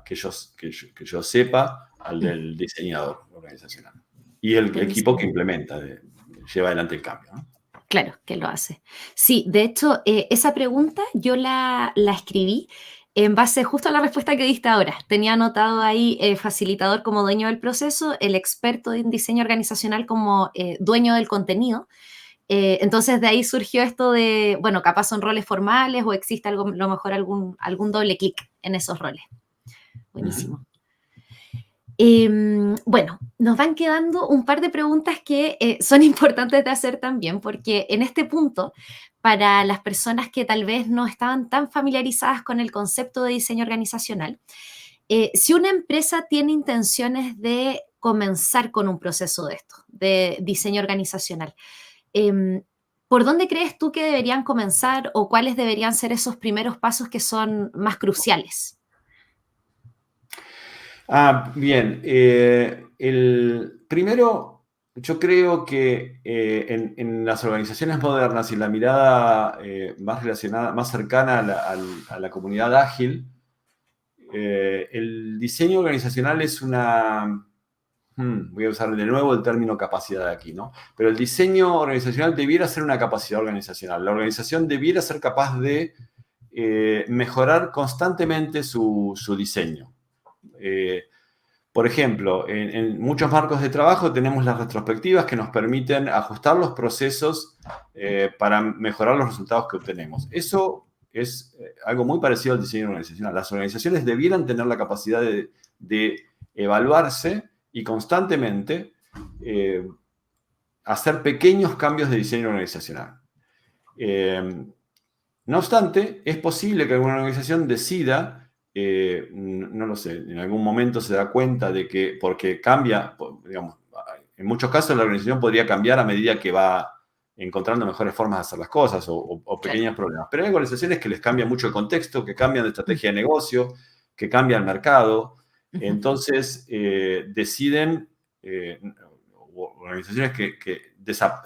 S2: que yo sepa al del diseñador organizacional. Y el equipo que
S1: Buenísimo.
S2: implementa, lleva adelante el cambio, ¿no?
S1: Claro, que lo hace. Sí, de hecho, esa pregunta yo la escribí en base justo a la respuesta que diste ahora. Tenía anotado ahí facilitador como dueño del proceso, el experto en diseño organizacional como dueño del contenido. Entonces de ahí surgió esto de, bueno, capaz son roles formales o existe algo, a lo mejor algún doble clic en esos roles.
S2: Ujú.
S1: Buenísimo. Bueno, nos van quedando un par de preguntas que son importantes de hacer también, porque en este punto, para las personas que tal vez no estaban tan familiarizadas con el concepto de diseño organizacional, si una empresa tiene intenciones de comenzar con un proceso de esto, de diseño organizacional, em, ¿por dónde crees tú que deberían comenzar o cuáles deberían ser esos primeros pasos que son más cruciales?
S2: Bien. Primero, yo creo que en las organizaciones modernas y la mirada más relacionada, más cercana a la comunidad ágil, el diseño organizacional es voy a usar de nuevo el término capacidad aquí, ¿no? Pero el diseño organizacional debiera ser una capacidad organizacional. La organización debiera ser capaz de mejorar constantemente su diseño. Eh, por ejemplo, en muchos marcos de trabajo tenemos las retrospectivas que nos permiten ajustar los procesos para mejorar los resultados que obtenemos. Eso es algo muy parecido al diseño organizacional. Las organizaciones debieran tener la capacidad de evaluarse y constantemente eh, hacer pequeños cambios de diseño organizacional. No obstante, es posible que alguna organización decida, no lo sé, en algún momento se da cuenta de que, porque cambia, digamos, en muchos casos la organización podría cambiar a medida que va encontrando mejores formas de hacer las cosas o
S1: Claro.
S2: pequeños problemas. Pero hay organizaciones que les cambia mucho el contexto, que cambian de
S1: Mm.
S2: estrategia de negocio, que cambia el mercado.
S1: Ujú.
S2: Entonces, deciden, organizaciones que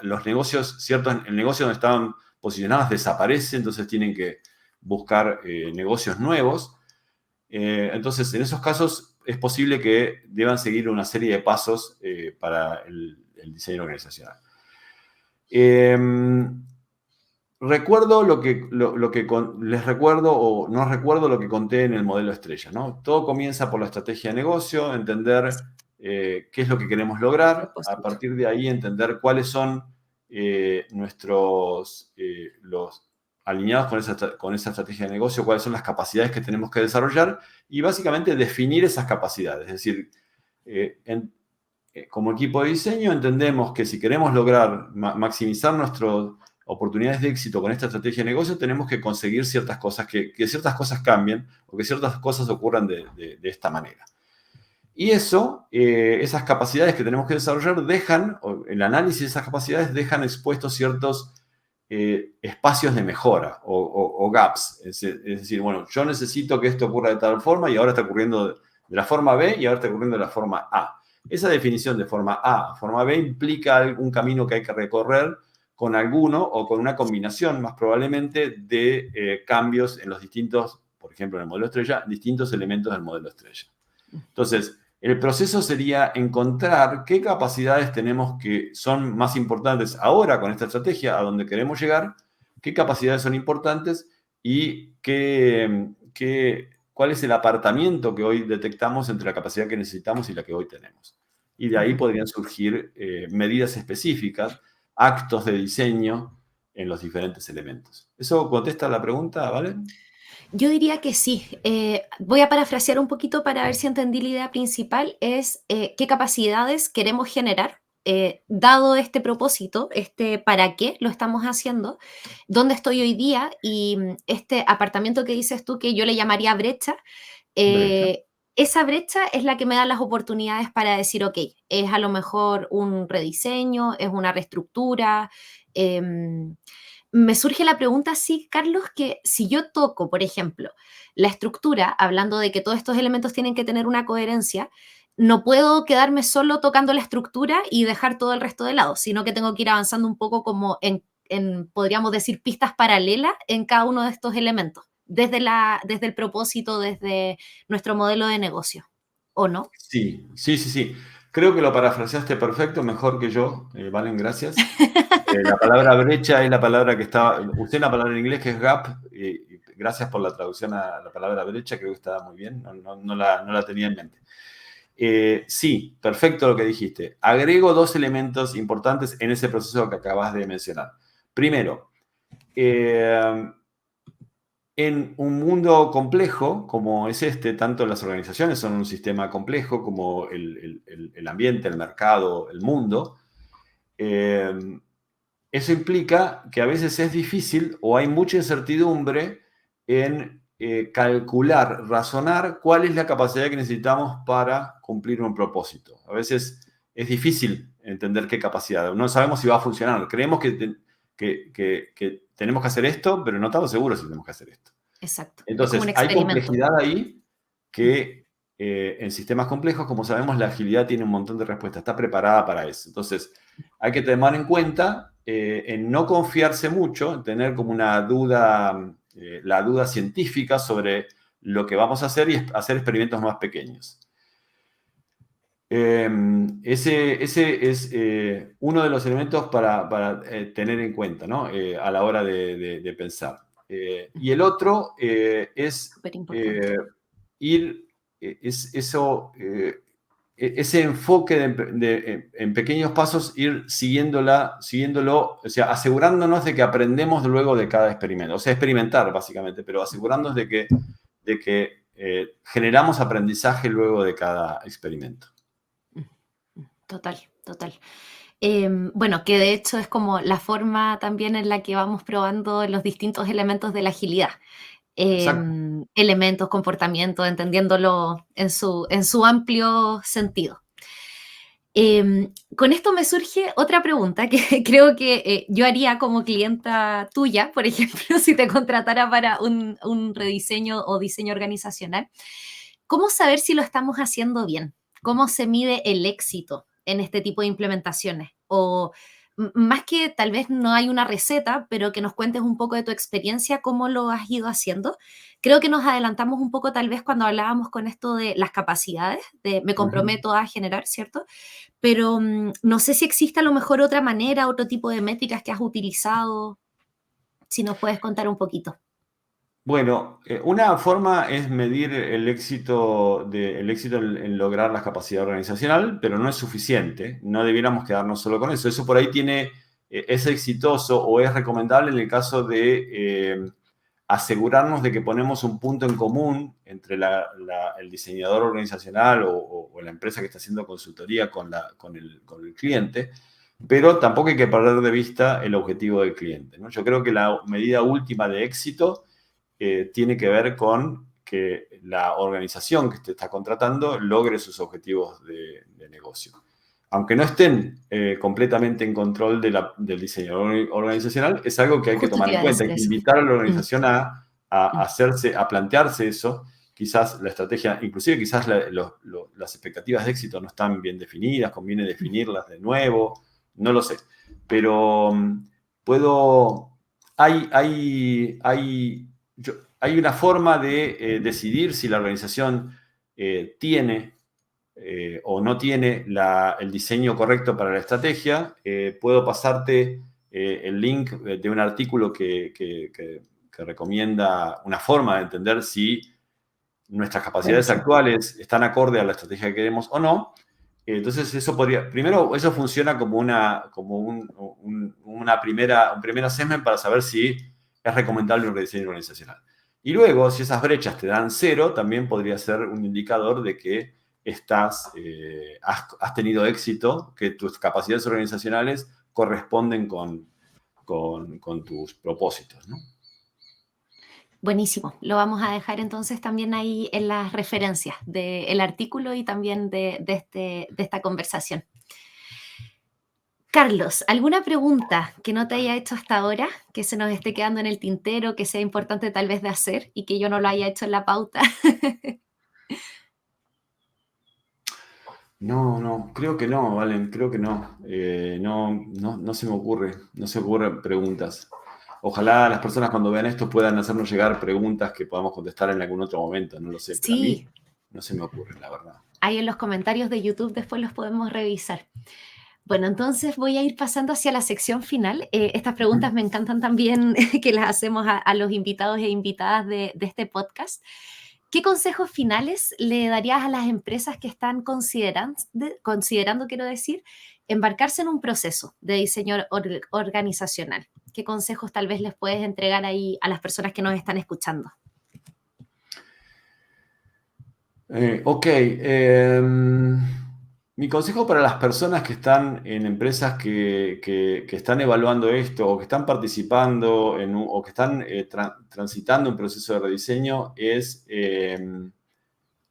S2: los negocios, ciertos, el negocio donde estaban posicionadas desaparece, entonces tienen que buscar negocios nuevos. Entonces, en esos casos es posible que deban seguir una serie de pasos para el diseño organizacional. Recuerdo les recuerdo o no recuerdo lo que conté en el modelo estrella, ¿no? Todo comienza por la estrategia de negocio, entender qué es lo que queremos lograr, a
S1: Propósito.
S2: partir de ahí entender cuáles son los alineados con esa estrategia de negocio, cuáles son las capacidades que tenemos que desarrollar y básicamente definir esas capacidades. Es decir, como equipo de diseño entendemos que si queremos lograr maximizar nuestras oportunidades de éxito con esta estrategia de negocio, tenemos que conseguir ciertas cosas, que ciertas cosas cambien o que ciertas cosas ocurran de esta manera. Y esas capacidades que tenemos que desarrollar el análisis de esas capacidades dejan expuestos ciertos espacios de mejora o gaps. Es decir, bueno, yo necesito que esto ocurra de tal forma y ahora está ocurriendo de la forma B y ahora está ocurriendo de la forma A. Esa definición de forma A a forma B implica un camino que hay que recorrer con alguno o con una combinación, más probablemente, de cambios en los distintos, por ejemplo, en el modelo estrella, distintos elementos del modelo estrella. Entonces, el proceso sería encontrar qué capacidades tenemos que son más importantes ahora con esta estrategia, a donde queremos llegar, qué capacidades son importantes y cuál es el apartamiento que hoy detectamos entre la capacidad que necesitamos y la que hoy tenemos. Y de ahí podrían surgir medidas específicas, actos de diseño en los diferentes elementos. ¿Eso contesta la pregunta, ¿vale?
S1: Yo diría que sí. Voy a parafrasear un poquito para ver si entendí la idea principal. Es qué capacidades queremos generar, dado este propósito, este para qué lo estamos haciendo, dónde estoy hoy día y este apartamiento que dices tú que yo le llamaría brecha.
S2: Brecha.
S1: eh, esa brecha es la que me da las oportunidades para decir, ok, es a lo mejor un rediseño, es una reestructura. em, Me surge la pregunta, sí, Carlos, que si yo toco, por ejemplo, la estructura, hablando de que todos estos elementos tienen que tener una coherencia, no puedo quedarme solo tocando la estructura y dejar todo el resto de lado, sino que tengo que ir avanzando un poco como podríamos decir, pistas paralelas en cada uno de estos elementos, desde el propósito, desde nuestro modelo de negocio, ¿o no?
S2: Sí, sí, sí, sí. Creo que lo parafraseaste perfecto, mejor que yo, Valen, gracias. La palabra brecha es la palabra que estaba, usé la palabra en inglés que es gap, y gracias por la traducción a la palabra brecha, creo que estaba muy bien, no la tenía en mente. Sí, perfecto lo que dijiste. Agrego dos elementos importantes en ese proceso que acabas de mencionar. Primero, en un mundo complejo como es este, tanto las organizaciones son un sistema complejo como el ambiente, el mercado, el mundo. Eso implica que a veces es difícil o hay mucha incertidumbre en calcular, razonar cuál es la capacidad que necesitamos para cumplir un propósito. A veces es difícil entender qué capacidad. No sabemos si va a funcionar. Creemos que tenemos que hacer esto, pero no estamos seguros si tenemos que hacer esto.
S1: Exacto, es como un
S2: Entonces, hay
S1: experimento.
S2: complejidad ahí que en sistemas complejos, como sabemos, la agilidad tiene un montón de respuestas, está preparada para eso. Entonces, hay que tomar en cuenta en no confiarse mucho, en tener como una duda, la duda científica sobre lo que vamos a hacer y hacer experimentos más pequeños. Ese es uno de los elementos para tener en cuenta, ¿no? A la hora de pensar. Y el otro es
S1: Súper importante.
S2: ir, ese enfoque en pequeños pasos, ir siguiéndolo, o sea, asegurándonos de que aprendemos luego de cada experimento. O sea, experimentar básicamente, pero asegurándonos de que generamos aprendizaje luego de cada experimento.
S1: Total, total. Bueno, que de hecho es como la forma también en la que vamos probando los distintos elementos de la agilidad.
S2: Exacto.
S1: Elementos, comportamientos, entendiéndolo en su amplio sentido. Con esto me surge otra pregunta que creo que yo haría como clienta tuya, por ejemplo, si te contratara para un rediseño o diseño organizacional. ¿Cómo saber si lo estamos haciendo bien? ¿Cómo se mide el éxito en este tipo de implementaciones? O más que tal vez no hay una receta, pero que nos cuentes un poco de tu experiencia, cómo lo has ido haciendo. Creo que nos adelantamos un poco tal vez cuando hablábamos con esto de las capacidades, de me
S2: Ujú.
S1: comprometo a generar, ¿cierto? Pero no sé si existe a lo mejor otra manera, otro tipo de métricas que has utilizado, si nos puedes contar un poquito.
S2: Bueno, una forma es medir el éxito en lograr la capacidad organizacional, pero no es suficiente. No debiéramos quedarnos solo con eso. Eso por ahí es exitoso o es recomendable en el caso de asegurarnos de que ponemos un punto en común entre el diseñador organizacional o la empresa que está haciendo consultoría con el cliente, pero tampoco hay que perder de vista el objetivo del cliente, ¿no? Yo creo que la medida última de éxito tiene que ver con que la organización que te está contratando logre sus objetivos de negocio. aunque no estén completamente en control del diseño organizacional, es algo que hay que
S1: Justo
S2: tomar
S1: te
S2: en
S1: iba a
S2: cuenta.
S1: decir
S2: Hay que
S1: eso.
S2: invitar a la
S1: Mm,
S2: organización a
S1: mm.
S2: hacerse, a plantearse eso. Quizás la estrategia, inclusive quizás las expectativas de éxito no están bien definidas, conviene definirlas de nuevo, no lo sé. Pero hay una forma de decidir si la organización tiene o no tiene el diseño correcto para la estrategia. Puedo pasarte el link de un artículo que recomienda una forma de entender si nuestras capacidades
S1: Buenísimo.
S2: actuales están acorde a la estrategia que queremos o no. Entonces, eso podría, primero, eso funciona como un primer assessment para saber si es recomendable un rediseño organizacional. Y luego, si esas brechas te dan 0, también podría ser un indicador de que has tenido éxito, que tus capacidades organizacionales corresponden con tus propósitos, ¿no?
S1: Buenísimo. Lo vamos a dejar entonces también ahí en las referencias del artículo y también de esta conversación. Carlos, ¿alguna pregunta que no te haya hecho hasta ahora, que se nos esté quedando en el tintero, que sea importante tal vez de hacer y que yo no lo haya hecho en la pauta?
S2: No, creo que no, Valen, creo que no. No se me ocurre, no se me ocurren preguntas. Ojalá las personas cuando vean esto puedan hacernos llegar preguntas que podamos contestar en algún otro momento, no lo sé, pero a mí
S1: Sí,
S2: no se me ocurre, la verdad.
S1: ahí en los comentarios de YouTube después los podemos revisar. Bueno, entonces voy a ir pasando hacia la sección final. Estas preguntas me encantan también que las hacemos a los invitados e invitadas de este podcast. ¿Qué consejos finales le darías a las empresas que están considerando, quiero decir, embarcarse en un proceso de diseño organizacional? ¿Qué consejos tal vez les puedes entregar ahí a las personas que nos están escuchando?
S2: Ok, mi consejo para las personas que están en empresas que están evaluando esto o que están participando o que están transitando un proceso de rediseño es,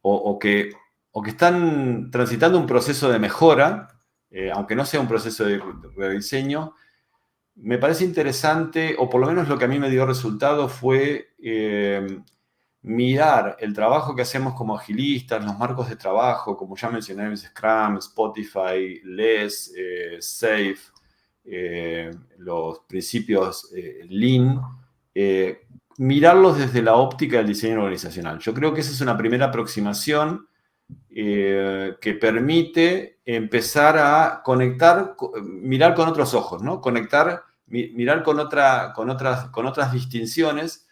S2: o que, o que están transitando un proceso de mejora, aunque no sea un proceso de rediseño, me parece interesante, o por lo menos lo que a mí me dio resultado fue mirar el trabajo que hacemos como agilistas, los marcos de trabajo, como ya mencioné, Scrum, Spotify, LESS, SAFe, los principios Lean, mirarlos desde la óptica del diseño organizacional. Yo creo que esa es una primera aproximación que permite empezar a conectar, mirar con otros ojos, ¿no? Mirar con otras distinciones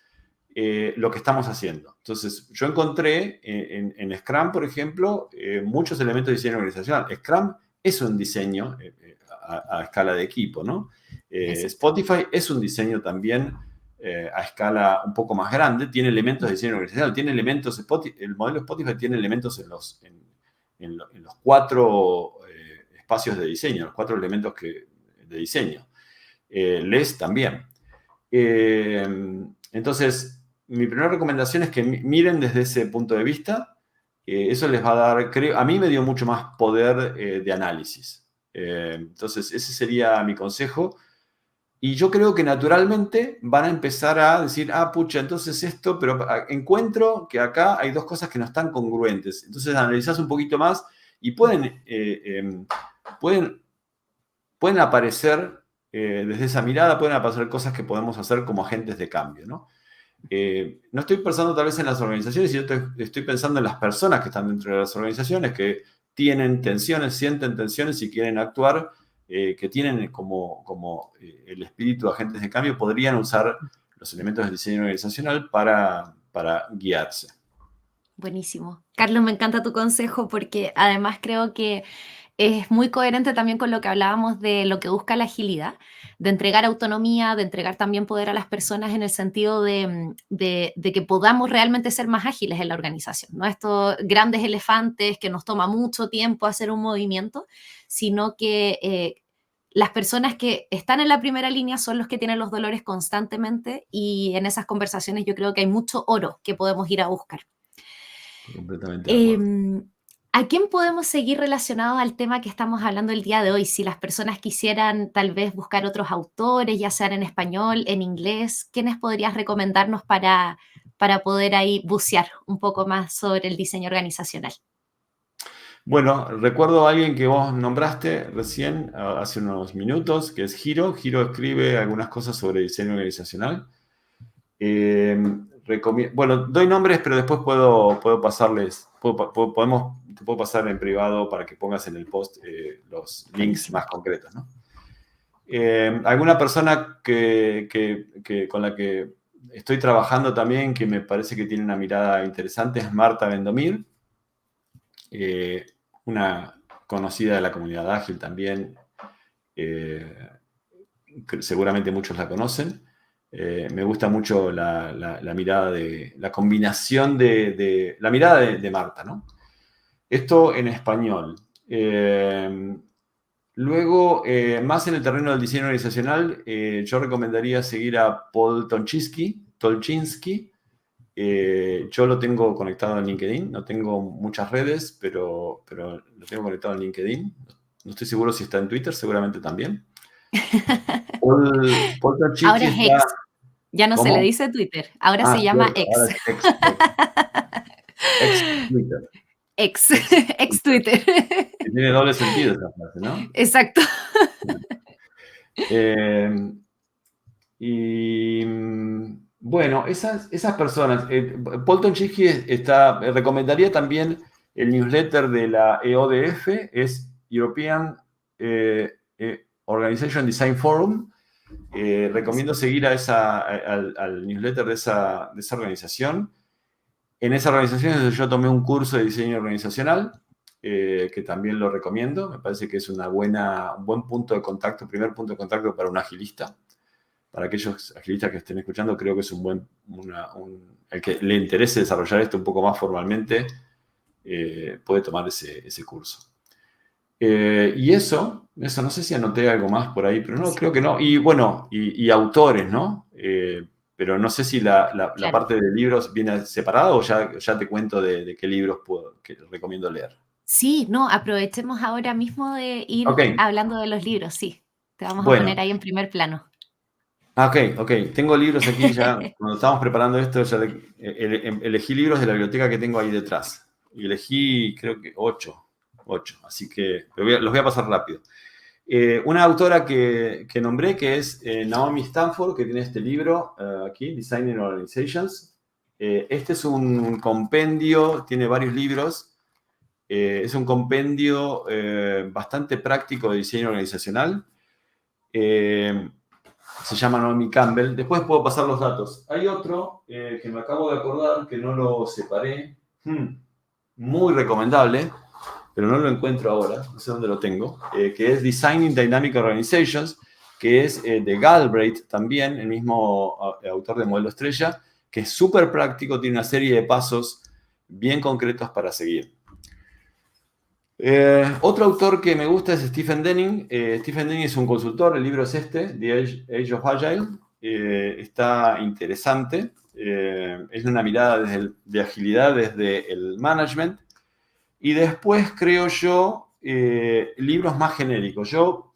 S2: lo que estamos haciendo. Entonces, yo encontré en Scrum, por ejemplo, muchos elementos de diseño organizacional. Scrum es un diseño a escala de equipo, ¿no?
S1: Exacto.
S2: Spotify es un diseño también a escala un poco más grande, tiene elementos de diseño organizacional, tiene elementos, el modelo Spotify tiene elementos en los 4 espacios de diseño, los 4 elementos de diseño. LESS también. Entonces, mi primera recomendación es que miren desde ese punto de vista. Eso les va a dar, creo, a mí me dio mucho más poder de análisis. Entonces, ese sería mi consejo. Y yo creo que naturalmente van a empezar a decir, pucha, entonces esto, pero encuentro que acá hay 2 cosas que no están congruentes. Entonces analizás un poquito más y pueden, pueden aparecer, desde esa mirada, pueden aparecer cosas que podemos hacer como agentes de cambio, ¿no? No estoy pensando tal vez en las organizaciones, sino estoy pensando en las personas que están dentro de las organizaciones, que tienen tensiones, sienten tensiones y quieren actuar, que tienen como el espíritu de agentes de cambio, podrían usar los elementos del diseño organizacional para guiarse.
S1: Buenísimo. Carlos, me encanta tu consejo porque además creo que es muy coherente también con lo que hablábamos de lo que busca la agilidad, de entregar autonomía, de entregar también poder a las personas en el sentido de que podamos realmente ser más ágiles en la organización, no estos grandes elefantes que nos toma mucho tiempo hacer un movimiento, sino que las personas que están en la primera línea son los que tienen los dolores constantemente y en esas conversaciones yo creo que hay mucho oro que podemos ir a buscar.
S2: Estoy completamente de acuerdo.
S1: Eh, ¿A quién podemos seguir relacionado al tema que estamos hablando el día de hoy? Si las personas quisieran tal vez buscar otros autores, ya sean en español, en inglés, ¿quiénes podrías recomendarnos para poder ahí bucear un poco más sobre el diseño organizacional?
S2: Bueno, recuerdo a alguien que vos nombraste recién, hace unos minutos, que es Hiro. Hiro escribe algunas cosas sobre diseño organizacional. Bueno, doy nombres, pero después puedo pasarles, te puedo pasar en privado para que pongas en el post los links
S1: Buenísimo.
S2: más concretos, ¿no? Alguna persona con la que estoy trabajando también, que me parece que tiene una mirada interesante, es Marta Vendomir, una conocida de la comunidad ágil también. Seguramente muchos la conocen. Me gusta mucho la mirada la combinación la mirada de Marta, ¿no? Esto en español. Luego, más en el terreno del diseño organizacional, yo recomendaría seguir a Paul Tolchinsky. Yo lo tengo conectado en LinkedIn. No tengo muchas redes, pero lo tengo conectado en LinkedIn. No estoy seguro si está en Twitter, seguramente también. Paul
S1: Ahora
S2: Tolchinsky
S1: es
S2: está...
S1: ex, ya no se le
S2: ¿Cómo?
S1: dice Twitter, ahora se
S2: Ah,
S1: llama
S2: cierto,
S1: ex.
S2: ahora es ex Twitter.
S1: Ex,
S2: Ex
S1: ex
S2: Twitter.
S1: Twitter.
S2: Que tiene doble sentido esa frase, ¿no?
S1: Exacto.
S2: Eh, bueno, esas personas. Paul Tolchinsky recomendaría también el newsletter de la EODF, es European Organization Design Forum. Recomiendo seguir al newsletter de esa organización. En esa organización yo tomé un curso de diseño organizacional, que también lo recomiendo. Me parece que es un buen punto de contacto, primer punto de contacto para un agilista. Para aquellos agilistas que estén escuchando, creo que es el que le interese desarrollar esto un poco más formalmente, puede tomar ese curso. Y eso, no sé si anoté algo más por ahí, pero no, creo que no. Y bueno, y autores, ¿no? Pero no sé si la
S1: Claro.
S2: parte de libros viene separada o ya te cuento de qué libros que recomiendo leer.
S1: Sí, no, aprovechemos ahora mismo de
S2: Ok,
S1: ir hablando de los libros, sí. Te vamos a poner
S2: bueno.
S1: ahí en primer plano.
S2: Ok. Tengo libros aquí ya. Cuando estábamos preparando esto, elegí libros de la biblioteca que tengo ahí detrás. Y elegí, creo que 8. Así que los voy a pasar rápido. Una autora que nombré, que es Naomi Stanford, que tiene este libro aquí, Designing Organizations. Este es un compendio, tiene varios libros. Es un compendio bastante práctico de diseño organizacional. Se llama Naomi Campbell. Después puedo pasar los datos. Hay otro que me acabo de acordar, que no lo separé. Muy recomendable, pero no lo encuentro ahora, no sé dónde lo tengo, que es Designing Dynamic Organizations, que es de Galbraith también, el mismo autor de Modelo Estrella, que es súper práctico, tiene una serie de pasos bien concretos para seguir. Otro autor que me gusta es Stephen Denning. Stephen Denning es un consultor, el libro es este, The Age of Agile. Está interesante. Es una mirada de agilidad desde el management. Y después creo yo libros más genéricos. Yo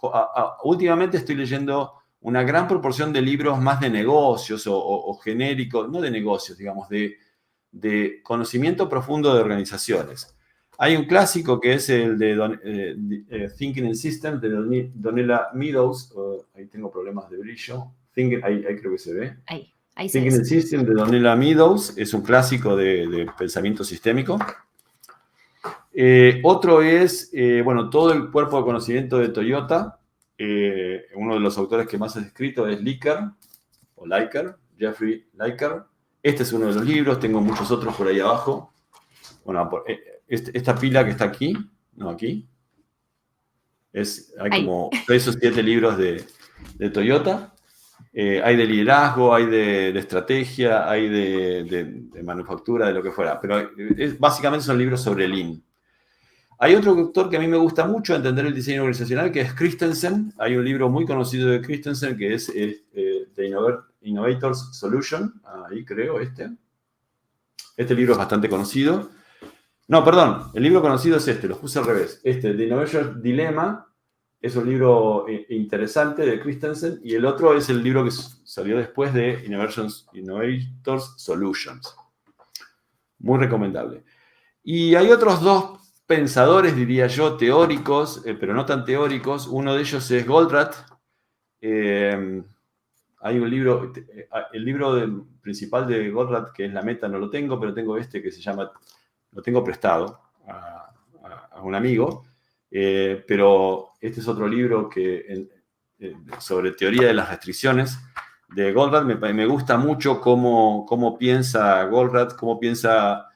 S2: últimamente estoy leyendo una gran proporción de libros más de negocios o genéricos, no de negocios, digamos, de conocimiento profundo de organizaciones. Hay un clásico que es el de Thinking in Systems de Donella Meadows. Ahí tengo problemas de brillo. Ahí creo que se ve.
S1: Ahí se ve,
S2: Thinking in
S1: sí.
S2: Systems de Donella Meadows es un clásico de pensamiento sistémico. Otro es, bueno, todo el cuerpo de conocimiento de Toyota. Uno de los autores que más he escrito es Jeffrey Liker. Este es uno de los libros, tengo muchos otros por ahí abajo. Bueno, esta pila que está aquí, no aquí, hay
S1: Ahí.
S2: como 6 o 7 libros de Toyota. Hay de liderazgo, hay de estrategia, hay de manufactura, de lo que fuera. Pero básicamente son libros sobre Lean. Hay otro autor que a mí me gusta mucho entender el diseño organizacional, que es Christensen. Hay un libro muy conocido de Christensen que es The Innovator's Solution. Ahí creo, Este libro es bastante conocido. No, perdón, el libro conocido es este, los puse al revés. Este, The Innovator's Dilemma, es un libro interesante de Christensen, y el otro es el libro que salió después de Innovators Solutions. Muy recomendable. Y hay otros dos pensadores, diría yo, teóricos, pero no tan teóricos. Uno de ellos es Goldratt. Hay un libro, el libro principal de Goldratt, que es La Meta, no lo tengo, pero tengo este que se llama, lo tengo prestado a un amigo, pero este es otro libro que sobre teoría de las restricciones de Goldratt. Me gusta mucho cómo piensa Goldratt, cómo piensa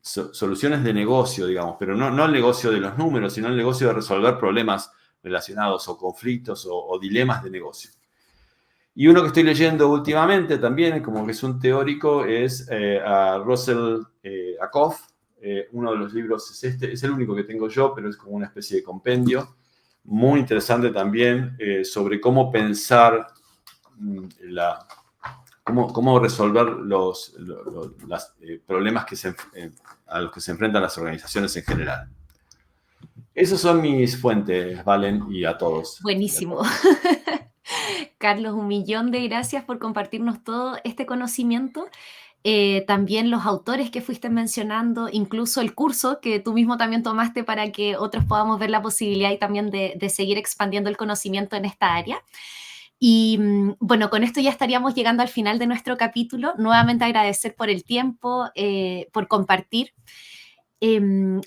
S2: soluciones de negocio, digamos, pero no el negocio de los números, sino el negocio de resolver problemas relacionados o conflictos o dilemas de negocio. Y uno que estoy leyendo últimamente también, como que es un teórico, es a Russell Ackoff. Uno de los libros es este, es el único que tengo yo, pero es como una especie de compendio. Muy interesante también sobre cómo pensar, cómo resolver los problemas a los que se enfrentan las organizaciones en general. Esas son mis fuentes, Valen, y a todos.
S1: Buenísimo. Carlos, un millón de gracias por compartirnos todo este conocimiento. También los autores que fuiste mencionando, incluso el curso que tú mismo también tomaste para que otros podamos ver la posibilidad y también de seguir expandiendo el conocimiento en esta área. Y bueno, con esto ya estaríamos llegando al final de nuestro capítulo. Nuevamente agradecer por el tiempo, por compartir.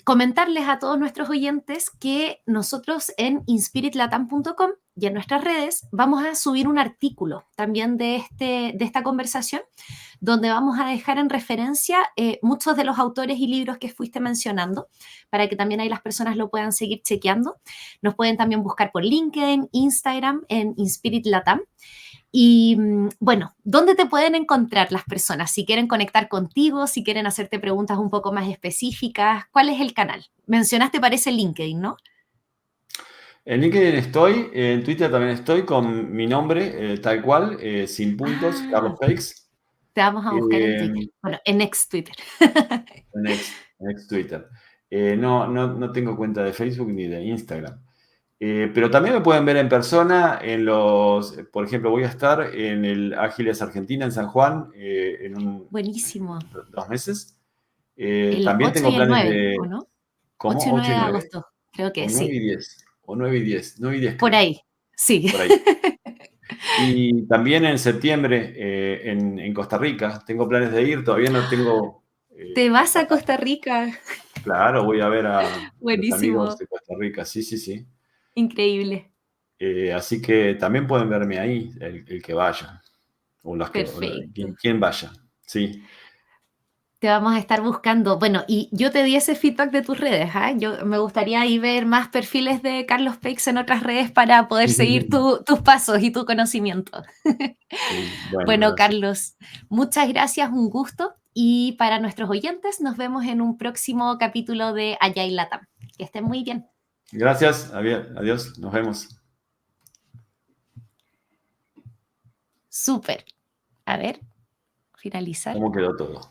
S1: Comentarles a todos nuestros oyentes que nosotros en inspiritlatam.com y en nuestras redes vamos a subir un artículo también de esta conversación, donde vamos a dejar en referencia muchos de los autores y libros que fuiste mencionando, para que también ahí las personas lo puedan seguir chequeando. Nos pueden también buscar por LinkedIn, Instagram, en inspiritlatam. Y bueno, ¿dónde te pueden encontrar las personas? Si quieren conectar contigo, si quieren hacerte preguntas un poco más específicas, ¿cuál es el canal? Mencionaste, parece LinkedIn, ¿no?
S2: En LinkedIn estoy, en Twitter también estoy con mi nombre, tal cual, sin puntos,
S1: Ah,
S2: Carlos Peix.
S1: te vamos a buscar en
S2: Eh,
S1: Twitter. Bueno, en ex Twitter.
S2: en ex Twitter. No tengo cuenta de Facebook ni de Instagram. Pero también me pueden ver en persona por ejemplo, voy a estar en el Ágiles Argentina en San Juan en
S1: Buenísimo.
S2: 2 meses.
S1: El
S2: También
S1: 8
S2: tengo
S1: y el
S2: planes
S1: 9,
S2: de,
S1: ¿o no?
S2: ¿cómo?
S1: 8 y 9
S2: 8 y
S1: de
S2: 9
S1: agosto, creo que
S2: o 9 y
S1: sí.
S2: 10 o 9 y 10 9 y 10
S1: Por
S2: creo,
S1: ahí, sí.
S2: por ahí. Y también en septiembre en Costa Rica. Tengo planes de ir, todavía no tengo
S1: ¿Te vas a
S2: pasaje.
S1: Costa Rica?
S2: Claro, voy a ver a los amigos
S1: Buenísimo,
S2: de Costa Rica, sí, sí, sí.
S1: increíble,
S2: Así que también pueden verme ahí, el que vaya,
S1: perfecto.
S2: quien vaya, sí.
S1: Te vamos a estar buscando. Bueno, y yo te di ese feedback de tus redes, ¿ah? Yo me gustaría ahí ver más perfiles de Carlos Peix en otras redes para poder seguir tus pasos y tu conocimiento.
S2: Sí, bueno,
S1: Bueno,
S2: gracias.
S1: Carlos, muchas gracias, un gusto. Y para nuestros oyentes, nos vemos en un próximo capítulo de Allá y Latam. Que estén muy bien.
S2: Gracias, adiós, nos vemos.
S1: Súper. A ver, finalizar.
S2: ¿Cómo quedó todo?